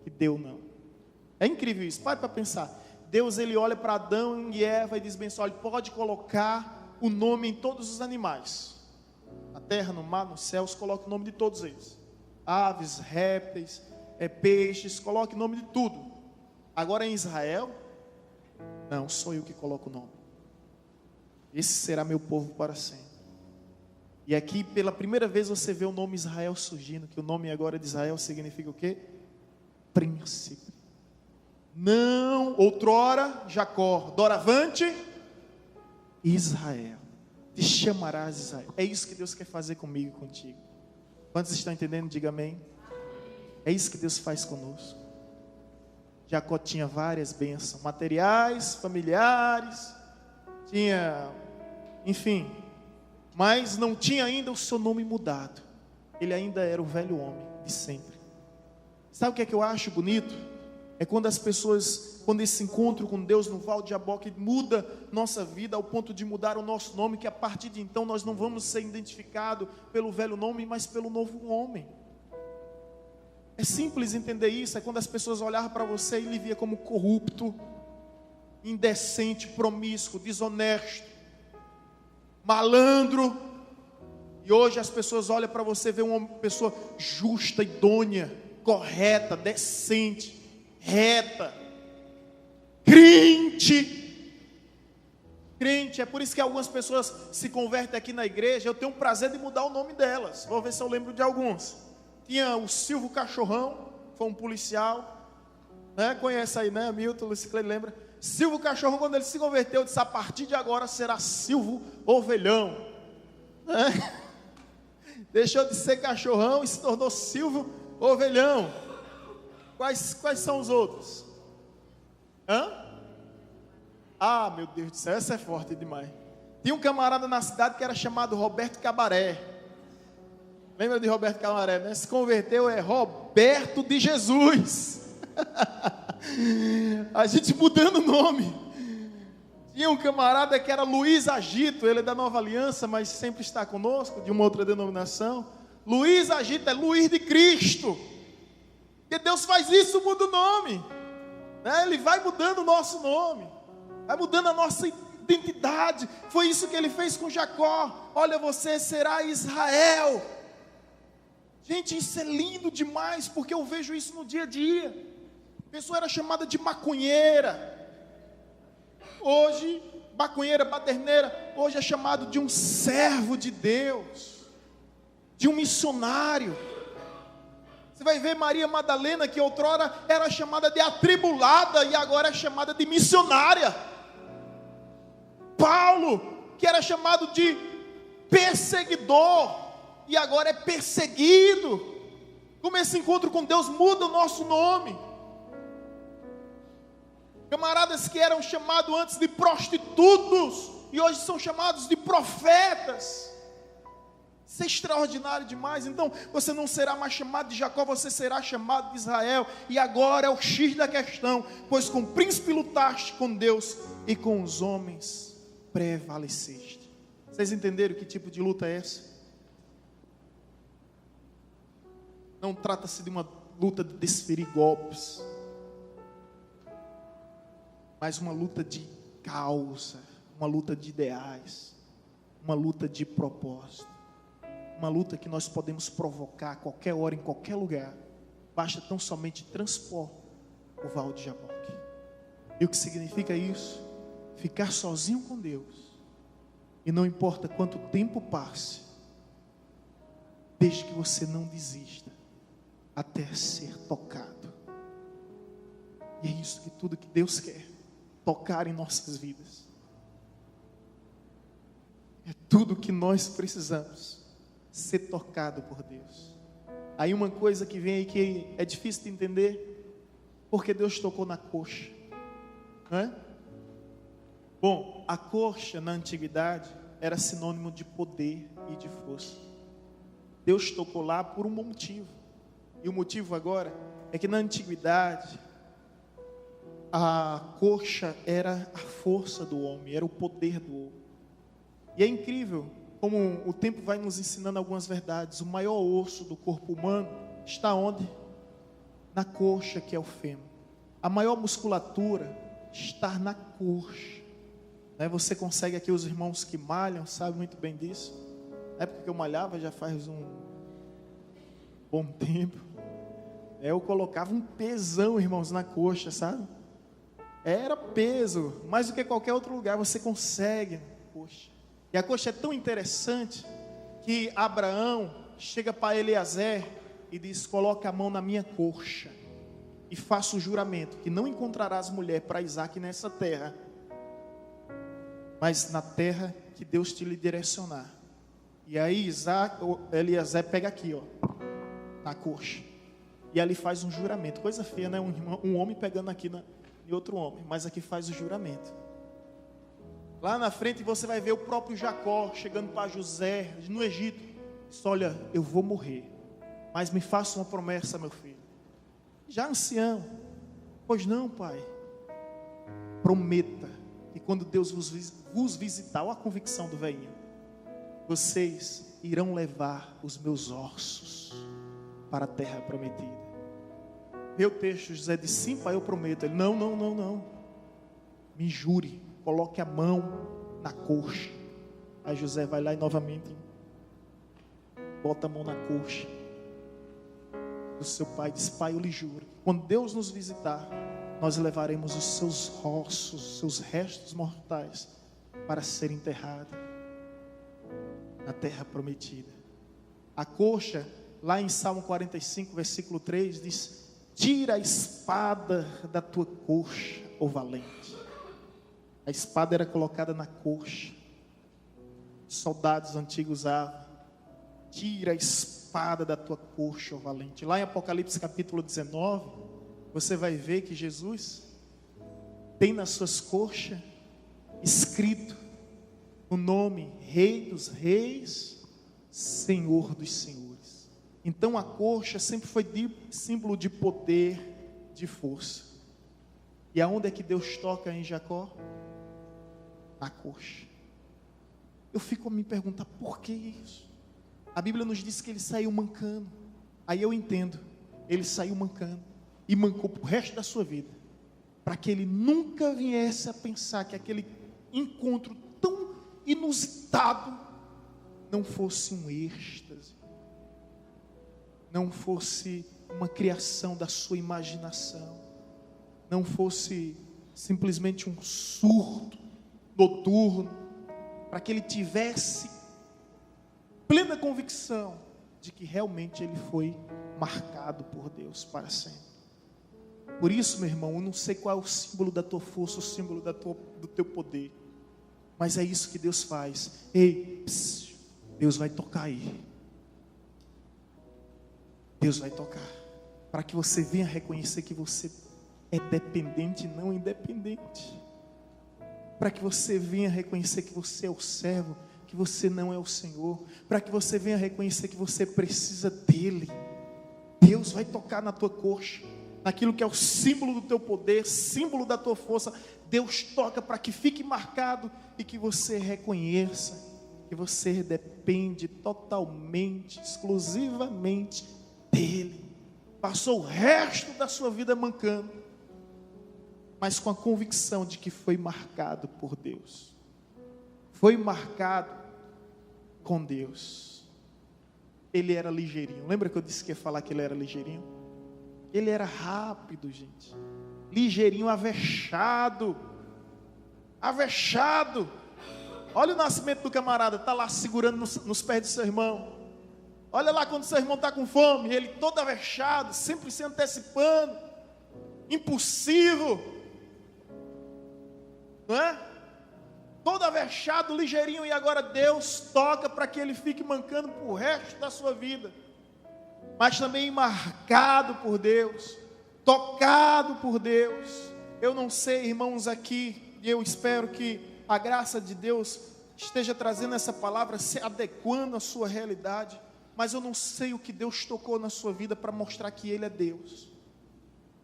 que deu, não. É incrível isso. Pare para pensar. Deus, ele olha para Adão e Eva e diz bem: olha, pode colocar o nome em todos os animais. Na terra, no mar, nos céus, coloque o nome de todos eles. Aves, répteis, peixes, coloque o nome de tudo. Agora em Israel, não, sou eu que coloco o nome. Esse será meu povo para sempre. E aqui pela primeira vez você vê o nome Israel surgindo, que o nome agora de Israel significa o quê? Príncipe. Não, outrora Jacó, doravante Israel. Te chamarás Israel. É isso que Deus quer fazer comigo e contigo. Quantos estão entendendo? Diga amém. É isso que Deus faz conosco. Jacó tinha várias bênçãos, materiais, familiares, tinha, enfim, mas não tinha ainda o seu nome mudado. Ele ainda era o velho homem de sempre. Sabe o que é que eu acho bonito? É quando as pessoas, quando esse encontro com Deus no Val de Jaboque muda nossa vida ao ponto de mudar o nosso nome, que a partir de então nós não vamos ser identificados pelo velho nome, mas pelo novo homem. É simples entender isso. É quando as pessoas olhavam para você e lhe via como corrupto, indecente, promíscuo, desonesto, malandro. E hoje as pessoas olham para você, vê uma pessoa justa, idônea, correta, decente, reta, crente. Crente, é por isso que algumas pessoas se convertem aqui na igreja. Eu tenho o prazer de mudar o nome delas. Vou ver se eu lembro de alguns. Tinha o Silvio Cachorrão, foi um policial, né? Conhece aí, né? Milton, Luciclei, lembra? Silvio Cachorrão, quando ele se converteu, disse: a partir de agora será Silvio Ovelhão, né? Deixou de ser cachorrão e se tornou Silvio Ovelhão. Quais são os outros? Ah, meu Deus do céu, essa é forte demais. Tinha um camarada na cidade que era chamado Roberto Cabaré. Lembra de Roberto Cabaré, né? Se converteu, é Roberto de Jesus. A gente mudando o nome. Tinha um camarada que era Luiz Agito. Ele é da Nova Aliança, mas sempre está conosco, de uma outra denominação. Luiz Agito é Luiz de Cristo. Porque Deus faz isso, muda o nome, né? Ele vai mudando o nosso nome, vai mudando a nossa identidade. Foi isso que ele fez com Jacó. Olha, você será Israel. Gente, isso é lindo demais, porque eu vejo isso no dia a dia. A pessoa era chamada de maconheira. Hoje, maconheira, baderneira, hoje é chamado de um servo de Deus, de um missionário. Você vai ver Maria Madalena, que outrora era chamada de atribulada e agora é chamada de missionária. Paulo, que era chamado de perseguidor e agora é perseguido. Como esse encontro com Deus muda o nosso nome. Camaradas que eram chamados antes de prostitutos e hoje são chamados de profetas. Isso é extraordinário demais. Então você não será mais chamado de Jacó, você será chamado de Israel. E agora é o X da questão: pois com o príncipe lutaste, com Deus e com os homens prevaleceste. Vocês entenderam que tipo de luta é essa? Não trata-se de uma luta de desferir golpes, mas uma luta de causa, uma luta de ideais, uma luta de propósito, uma luta que nós podemos provocar a qualquer hora, em qualquer lugar. Basta tão somente transpor o Val de Jaboque. E o que significa isso? Ficar sozinho com Deus, e não importa quanto tempo passe, desde que você não desista, até ser tocado. E é isso que tudo que Deus quer, tocar em nossas vidas. É tudo que nós precisamos, ser tocado por Deus. Aí uma coisa que vem aí que é difícil de entender: porque Deus tocou na coxa, não é? Bom, a coxa na antiguidade era sinônimo de poder e de força. Deus tocou lá por um motivo. E o motivo agora é que na antiguidade a coxa era a força do homem, era o poder do homem. E é incrível como o tempo vai nos ensinando algumas verdades. O maior osso do corpo humano está onde? Na coxa, que é o fêmur. A maior musculatura está na coxa, né? Você consegue aqui, os irmãos que malham sabem muito bem disso. Na época que eu malhava, já faz um bom tempo, eu colocava um pesão, irmãos, na coxa, sabe? Era peso, mais do que qualquer outro lugar. Você consegue, coxa. E a coxa é tão interessante que Abraão chega para Eliezer e diz: coloca a mão na minha coxa e faça o juramento que não encontrarás mulher para Isaque nessa terra, mas na terra que Deus te lhe direcionar. E aí Eliezer pega aqui, ó, na coxa, e ali faz um juramento. Coisa feia, né? Um homem pegando aqui e outro homem, mas aqui faz o juramento. Lá na frente você vai ver o próprio Jacó chegando para José no Egito. Diz: olha, eu vou morrer, mas me faça uma promessa, meu filho. Já ancião: pois não, pai. Prometa que quando Deus vos visitar, olha a convicção do velhinho, vocês irão levar os meus ossos para a terra prometida. Meu texto, José disse: sim, pai, eu prometo. Ele: não. me jure, coloque a mão na coxa. Aí José vai lá e novamente bota a mão na coxa do seu pai, diz: pai, eu lhe juro, quando Deus nos visitar, nós levaremos os seus ossos, seus restos mortais, para ser enterrado na terra prometida. A coxa, lá em Salmo 45, versículo 3, diz: tira a espada da tua coxa, ó valente. A espada era colocada na coxa. Soldados antigos usavam. Tira a espada da tua coxa, ó valente. Lá em Apocalipse capítulo 19, você vai ver que Jesus tem nas suas coxas escrito o nome Rei dos Reis, Senhor dos Senhores. Então a coxa sempre foi símbolo de poder, de força. E aonde é que Deus toca em Jacó? Na coxa. Eu fico a me perguntar, por que isso? A Bíblia nos diz que ele saiu mancando. Aí eu entendo, ele saiu mancando e mancou para o resto da sua vida, para que ele nunca viesse a pensar que aquele encontro tão inusitado não fosse um êxtase, não fosse uma criação da sua imaginação, não fosse simplesmente um surto noturno, para que ele tivesse plena convicção de que realmente ele foi marcado por Deus para sempre. Por isso, meu irmão, eu não sei qual é o símbolo da tua força, o símbolo do teu poder, mas é isso que Deus faz. Ei, Deus vai tocar aí. Deus vai tocar, para que você venha reconhecer que você é dependente, não independente. Para que você venha reconhecer que você é o servo, que você não é o Senhor. Para que você venha reconhecer que você precisa dEle. Deus vai tocar na tua coxa, naquilo que é o símbolo do teu poder, símbolo da tua força. Deus toca para que fique marcado e que você reconheça que você depende totalmente, exclusivamente dEle. Passou o resto da sua vida mancando, mas com a convicção de que foi marcado por Deus. Foi marcado com Deus. Ele era ligeirinho. Lembra que eu disse que ia falar que ele era ligeirinho? Ele era rápido, gente. Ligeirinho, avexado. Avexado. Olha o nascimento do camarada. Está lá segurando nos pés do seu irmão. Olha lá quando seu irmão está com fome. Ele todo avexado, sempre se antecipando. Impulsivo. Não é? Todo avexado, ligeirinho, e agora Deus toca para que ele fique mancando por resto da sua vida, mas também marcado por Deus, tocado por Deus. Eu não sei, irmãos, aqui, e eu espero que a graça de Deus esteja trazendo essa palavra, se adequando à sua realidade, mas eu não sei o que Deus tocou na sua vida para mostrar que Ele é Deus,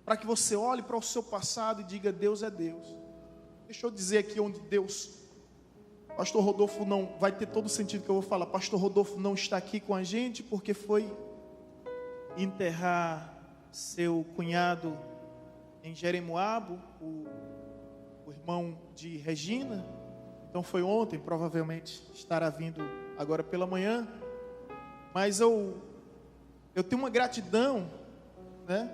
para que você olhe para o seu passado e diga: Deus é Deus. Deixa eu dizer aqui onde Deus... Pastor Rodolfo não vai ter todo o sentido que eu vou falar. Pastor Rodolfo não está aqui com a gente porque foi enterrar seu cunhado em Jeremoabo, o irmão de Regina. Então foi ontem, provavelmente estará vindo agora pela manhã. Mas eu tenho uma gratidão, né,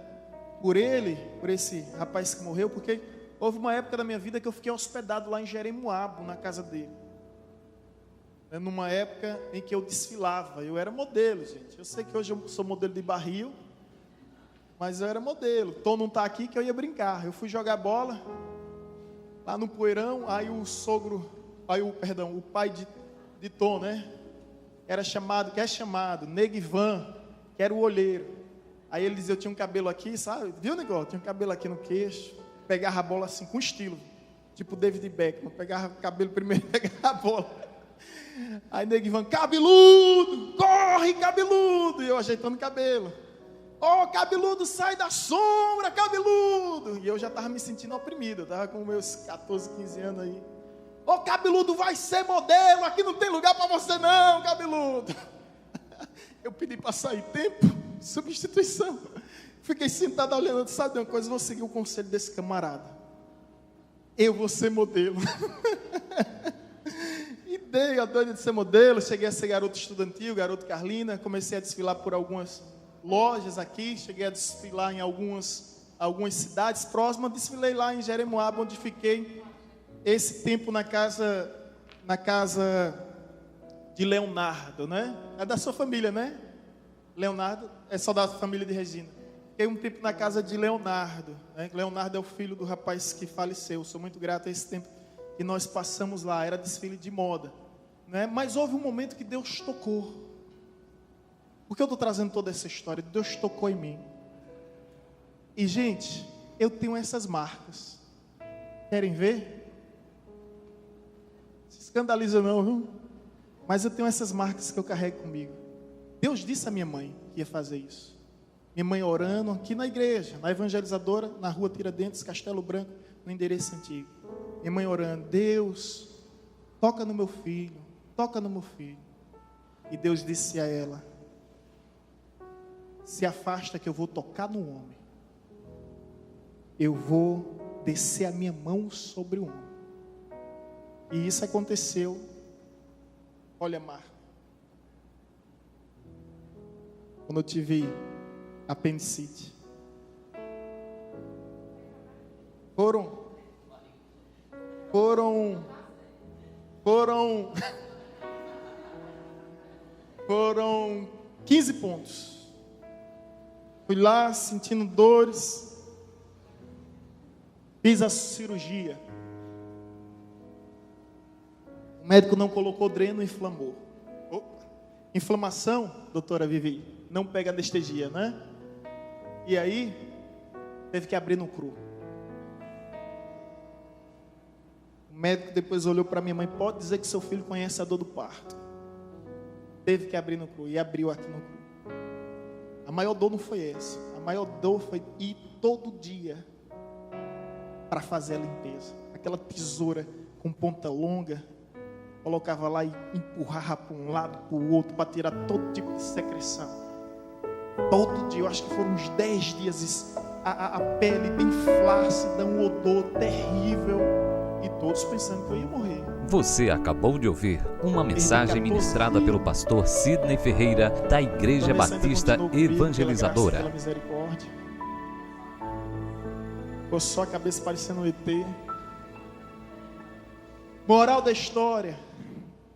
por ele, por esse rapaz que morreu, porque houve uma época da minha vida que eu fiquei hospedado lá em Jeremoabo, na casa dele. Numa época em que eu desfilava, eu era modelo, gente. Eu sei que hoje eu sou modelo de barril, mas eu era modelo. Tom não está aqui que eu ia brincar. Eu fui jogar bola lá no Poeirão, aí o pai de Tom, né? Que é chamado Negvan, que era o olheiro. Aí ele dizia: eu tinha um cabelo aqui, sabe? Viu, negócio? Tinha um cabelo aqui no queixo. Pegava a bola assim, com estilo, tipo David Beckham. Pegava o cabelo primeiro e pegava a bola. Aí Negvan: cabeludo, corre cabeludo. E eu ajeitando o cabelo. Cabeludo, sai da sombra, cabeludo. E eu já estava me sentindo oprimido. Eu estava com meus 14, 15 anos aí. Cabeludo, vai ser modelo, aqui não tem lugar para você não, cabeludo. Eu pedi para sair, tempo, substituição. Fiquei sentado olhando, sabe de uma coisa, vou seguir o conselho desse camarada. eu vou ser modelo. E dei a doida de ser modelo, cheguei a ser garoto estudantil, garoto Carlina, comecei a desfilar por algumas lojas aqui, cheguei a desfilar em algumas cidades próximas, desfilei lá em Jeremoabo, onde fiquei esse tempo na casa de Leonardo, né? É da sua família, né? Leonardo é só da família de Regina. Fiquei um tempo na casa de Leonardo, né? Leonardo é o filho do rapaz que faleceu. Sou muito grato a esse tempo que nós passamos lá. Era desfile de moda, né? Mas houve um momento que Deus tocou. Por que eu estou trazendo toda essa história? Deus tocou em mim. E, gente, eu tenho essas marcas. Querem ver? Se escandaliza não, viu? Mas eu tenho essas marcas que eu carrego comigo. Deus disse à minha mãe que ia fazer isso. Minha mãe orando aqui na igreja, na evangelizadora, na rua Tiradentes, Castelo Branco, no endereço antigo. Minha mãe orando, Deus, toca no meu filho, toca no meu filho. E Deus disse a ela, se afasta que eu vou tocar no homem. Eu vou descer a minha mão sobre o homem. E isso aconteceu. Olha, Marco, quando eu tive apendicite, foram 15 pontos. Fui lá sentindo dores, fiz a cirurgia. O médico não colocou dreno e inflamou. Inflamação, doutora Vivi, não pega anestesia, né? E aí, teve que abrir no cru. O médico depois olhou para minha mãe, pode dizer que seu filho conhece a dor do parto. Teve que abrir no cru, e abriu aqui no cru. A maior dor não foi essa. A maior dor foi ir todo dia para fazer a limpeza. Aquela tesoura com ponta longa, colocava lá e empurrava para um lado, para o outro, para tirar todo tipo de secreção. Todo dia, eu acho que foram uns 10 dias, a pele bem flácida, um odor terrível, e todos pensando que eu ia morrer. Você acabou de ouvir uma mensagem ministrada pelo pastor Sidney Ferreira, da Igreja Batista Evangelizadora. Pela misericórdia. Ficou só a cabeça parecendo um ET. Moral da história,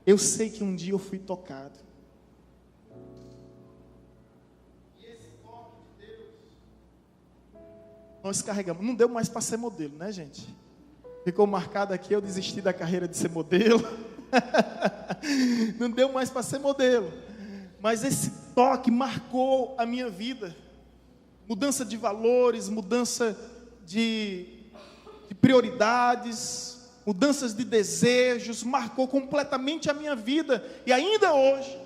eu sei que um dia eu fui tocado. E esse toque de Deus, nós carregamos. Não deu mais para ser modelo, né, gente? Ficou marcado aqui, eu desisti da carreira de ser modelo. Não deu mais para ser modelo. Mas esse toque marcou a minha vida. Mudança de valores, mudança de prioridades, mudanças de desejos, marcou completamente a minha vida. E ainda hoje,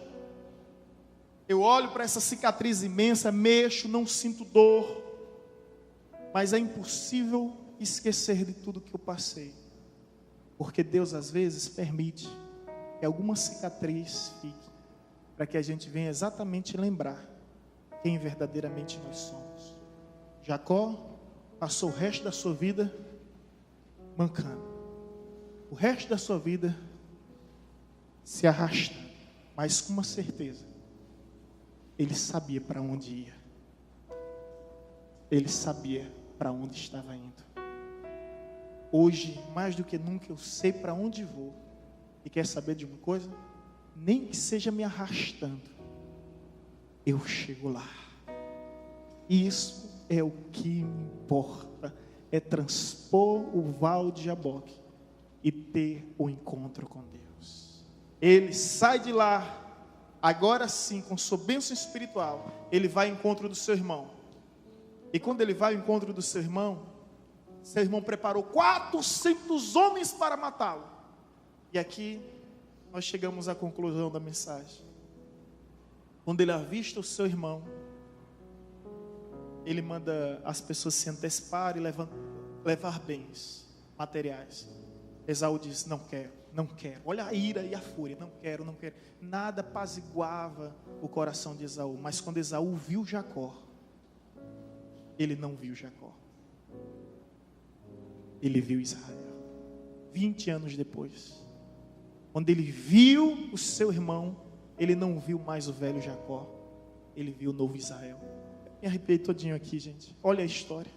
eu olho para essa cicatriz imensa, mexo, não sinto dor. Mas é impossível esquecer de tudo que eu passei, porque Deus às vezes permite que alguma cicatriz fique, para que a gente venha exatamente lembrar quem verdadeiramente nós somos. Jacó passou o resto da sua vida mancando, o resto da sua vida se arrastando, mas com uma certeza, ele sabia para onde ia, ele sabia para onde estava indo. Hoje, mais do que nunca, eu sei para onde vou. E quer saber de uma coisa? Nem que seja me arrastando, eu chego lá. E isso é o que me importa. É transpor o val de Jaboque e ter o encontro com Deus. Ele sai de lá, agora sim, com sua bênção espiritual, ele vai ao encontro do seu irmão. E quando ele vai ao encontro do seu irmão preparou 400 homens para matá-lo. E aqui nós chegamos à conclusão da mensagem. Quando ele avista o seu irmão, ele manda as pessoas se anteciparem e levar bens materiais. Esaú diz, não quero, não quero. Olha a ira e a fúria, não quero, não quero. Nada apaziguava o coração de Esaú. Mas quando Esaú viu Jacó, ele não viu Jacó. Ele viu Israel. 20 anos depois, quando ele viu o seu irmão, ele não viu mais o velho Jacó, ele viu o novo Israel. Me arrepiei todinho aqui, gente. Olha a história.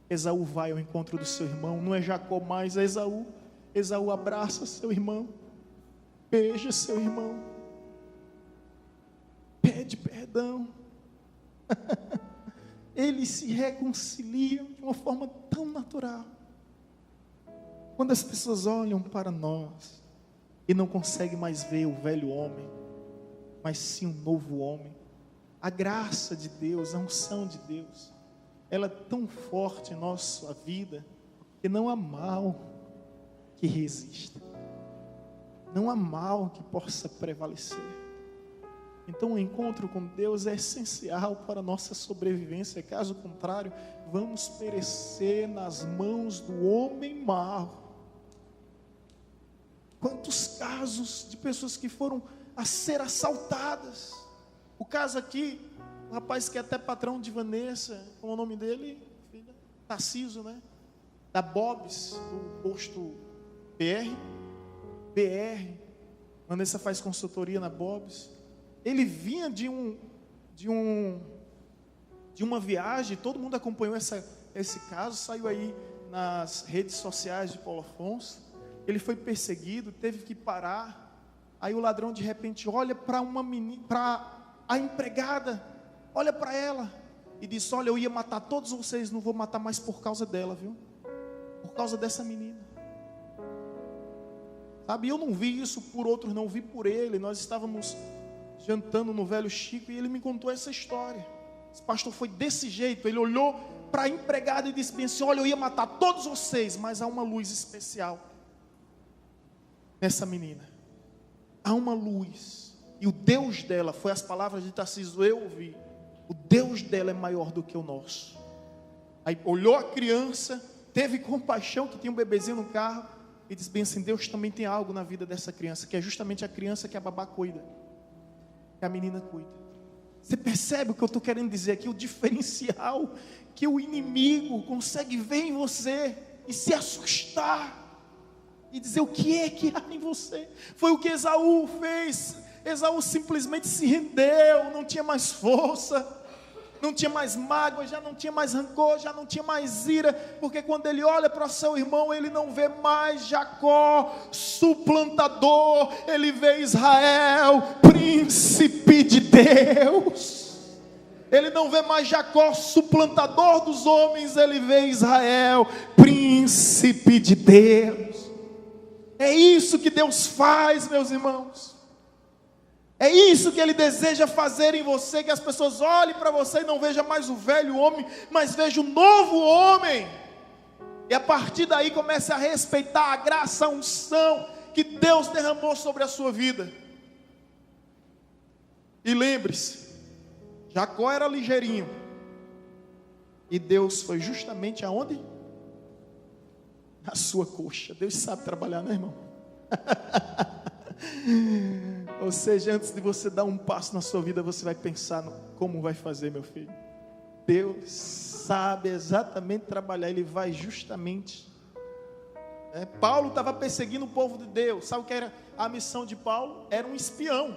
Esaú vai ao encontro do seu irmão, não é Jacó mais, é Esaú. Esaú abraça seu irmão, beija seu irmão, pede perdão. Eles se reconciliam de uma forma tão natural. Quando as pessoas olham para nós e não conseguem mais ver o velho homem, mas sim um novo homem, a graça de Deus, a unção de Deus, ela é tão forte em nossa vida, que não há mal que resista, não há mal que possa prevalecer. Então o encontro com Deus é essencial para a nossa sobrevivência, caso contrário, vamos perecer nas mãos do homem mau. Quantos casos de pessoas que foram a ser assaltadas. O caso aqui, o rapaz que é até patrão de Vanessa, como é o nome dele? Tarcísio, né? Da Bob's, do posto BR. Vanessa faz consultoria na Bob's. Ele vinha de uma viagem, todo mundo acompanhou esse caso, saiu aí nas redes sociais de Paulo Afonso. Ele foi perseguido, teve que parar. Aí o ladrão de repente olha para uma menina, para a empregada, olha para ela e diz: olha, eu ia matar todos vocês, não vou matar mais por causa dela, viu? Por causa dessa menina. Sabe, eu não vi isso por outros, não vi por ele. Nós estávamos jantando no Velho Chico e ele me contou essa história. Esse pastor foi desse jeito, ele olhou para a empregada e disse bem assim: olha, eu ia matar todos vocês, mas há uma luz especial nessa menina. Há uma luz, e o Deus dela, foi as palavras de Tarcísio, eu ouvi, o Deus dela é maior do que o nosso. Aí olhou a criança, teve compaixão, que tinha um bebezinho no carro, e disse bem assim: Deus também tem algo na vida dessa criança, que é justamente a criança que a babá cuida, que a menina cuida. Você percebe o que eu estou querendo dizer aqui? O diferencial que o inimigo consegue ver em você e se assustar e dizer: o que é que há em você? Foi o que Esaú fez. Esaú simplesmente se rendeu, não tinha mais força, não tinha mais mágoa, já não tinha mais rancor, já não tinha mais ira, porque quando ele olha para seu irmão, ele não vê mais Jacó, suplantador, ele vê Israel, príncipe de Deus. Ele não vê mais Jacó, suplantador dos homens, ele vê Israel, príncipe de Deus. É isso que Deus faz, meus irmãos. É isso que Ele deseja fazer em você, que as pessoas olhem para você e não vejam mais o velho homem, mas vejam o novo homem. E a partir daí comece a respeitar a graça, a unção que Deus derramou sobre a sua vida. E lembre-se, Jacó era ligeirinho, e Deus foi justamente aonde? Na sua coxa. Deus sabe trabalhar, né, irmão? Ou seja, antes de você dar um passo na sua vida, você vai pensar no como vai fazer, meu filho. Deus sabe exatamente trabalhar, Ele vai justamente. Paulo estava perseguindo o povo de Deus. Sabe o que era a missão de Paulo? Era um espião.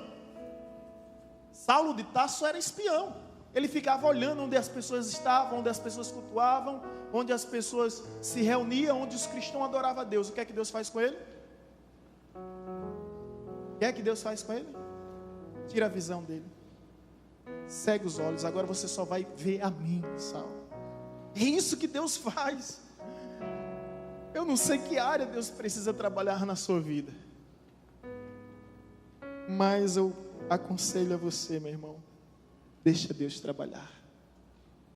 Saulo de Tarso era espião. Ele ficava olhando onde as pessoas estavam, onde as pessoas cultuavam, onde as pessoas se reuniam, onde os cristãos adoravam a Deus. O que é que Deus faz com ele? O que é que Deus faz com ele? Tira a visão dele, segue os olhos. Agora você só vai ver a mim, Saulo. É isso que Deus faz. Eu não sei que área Deus precisa trabalhar na sua vida, mas eu aconselho a você, meu irmão, deixa Deus trabalhar.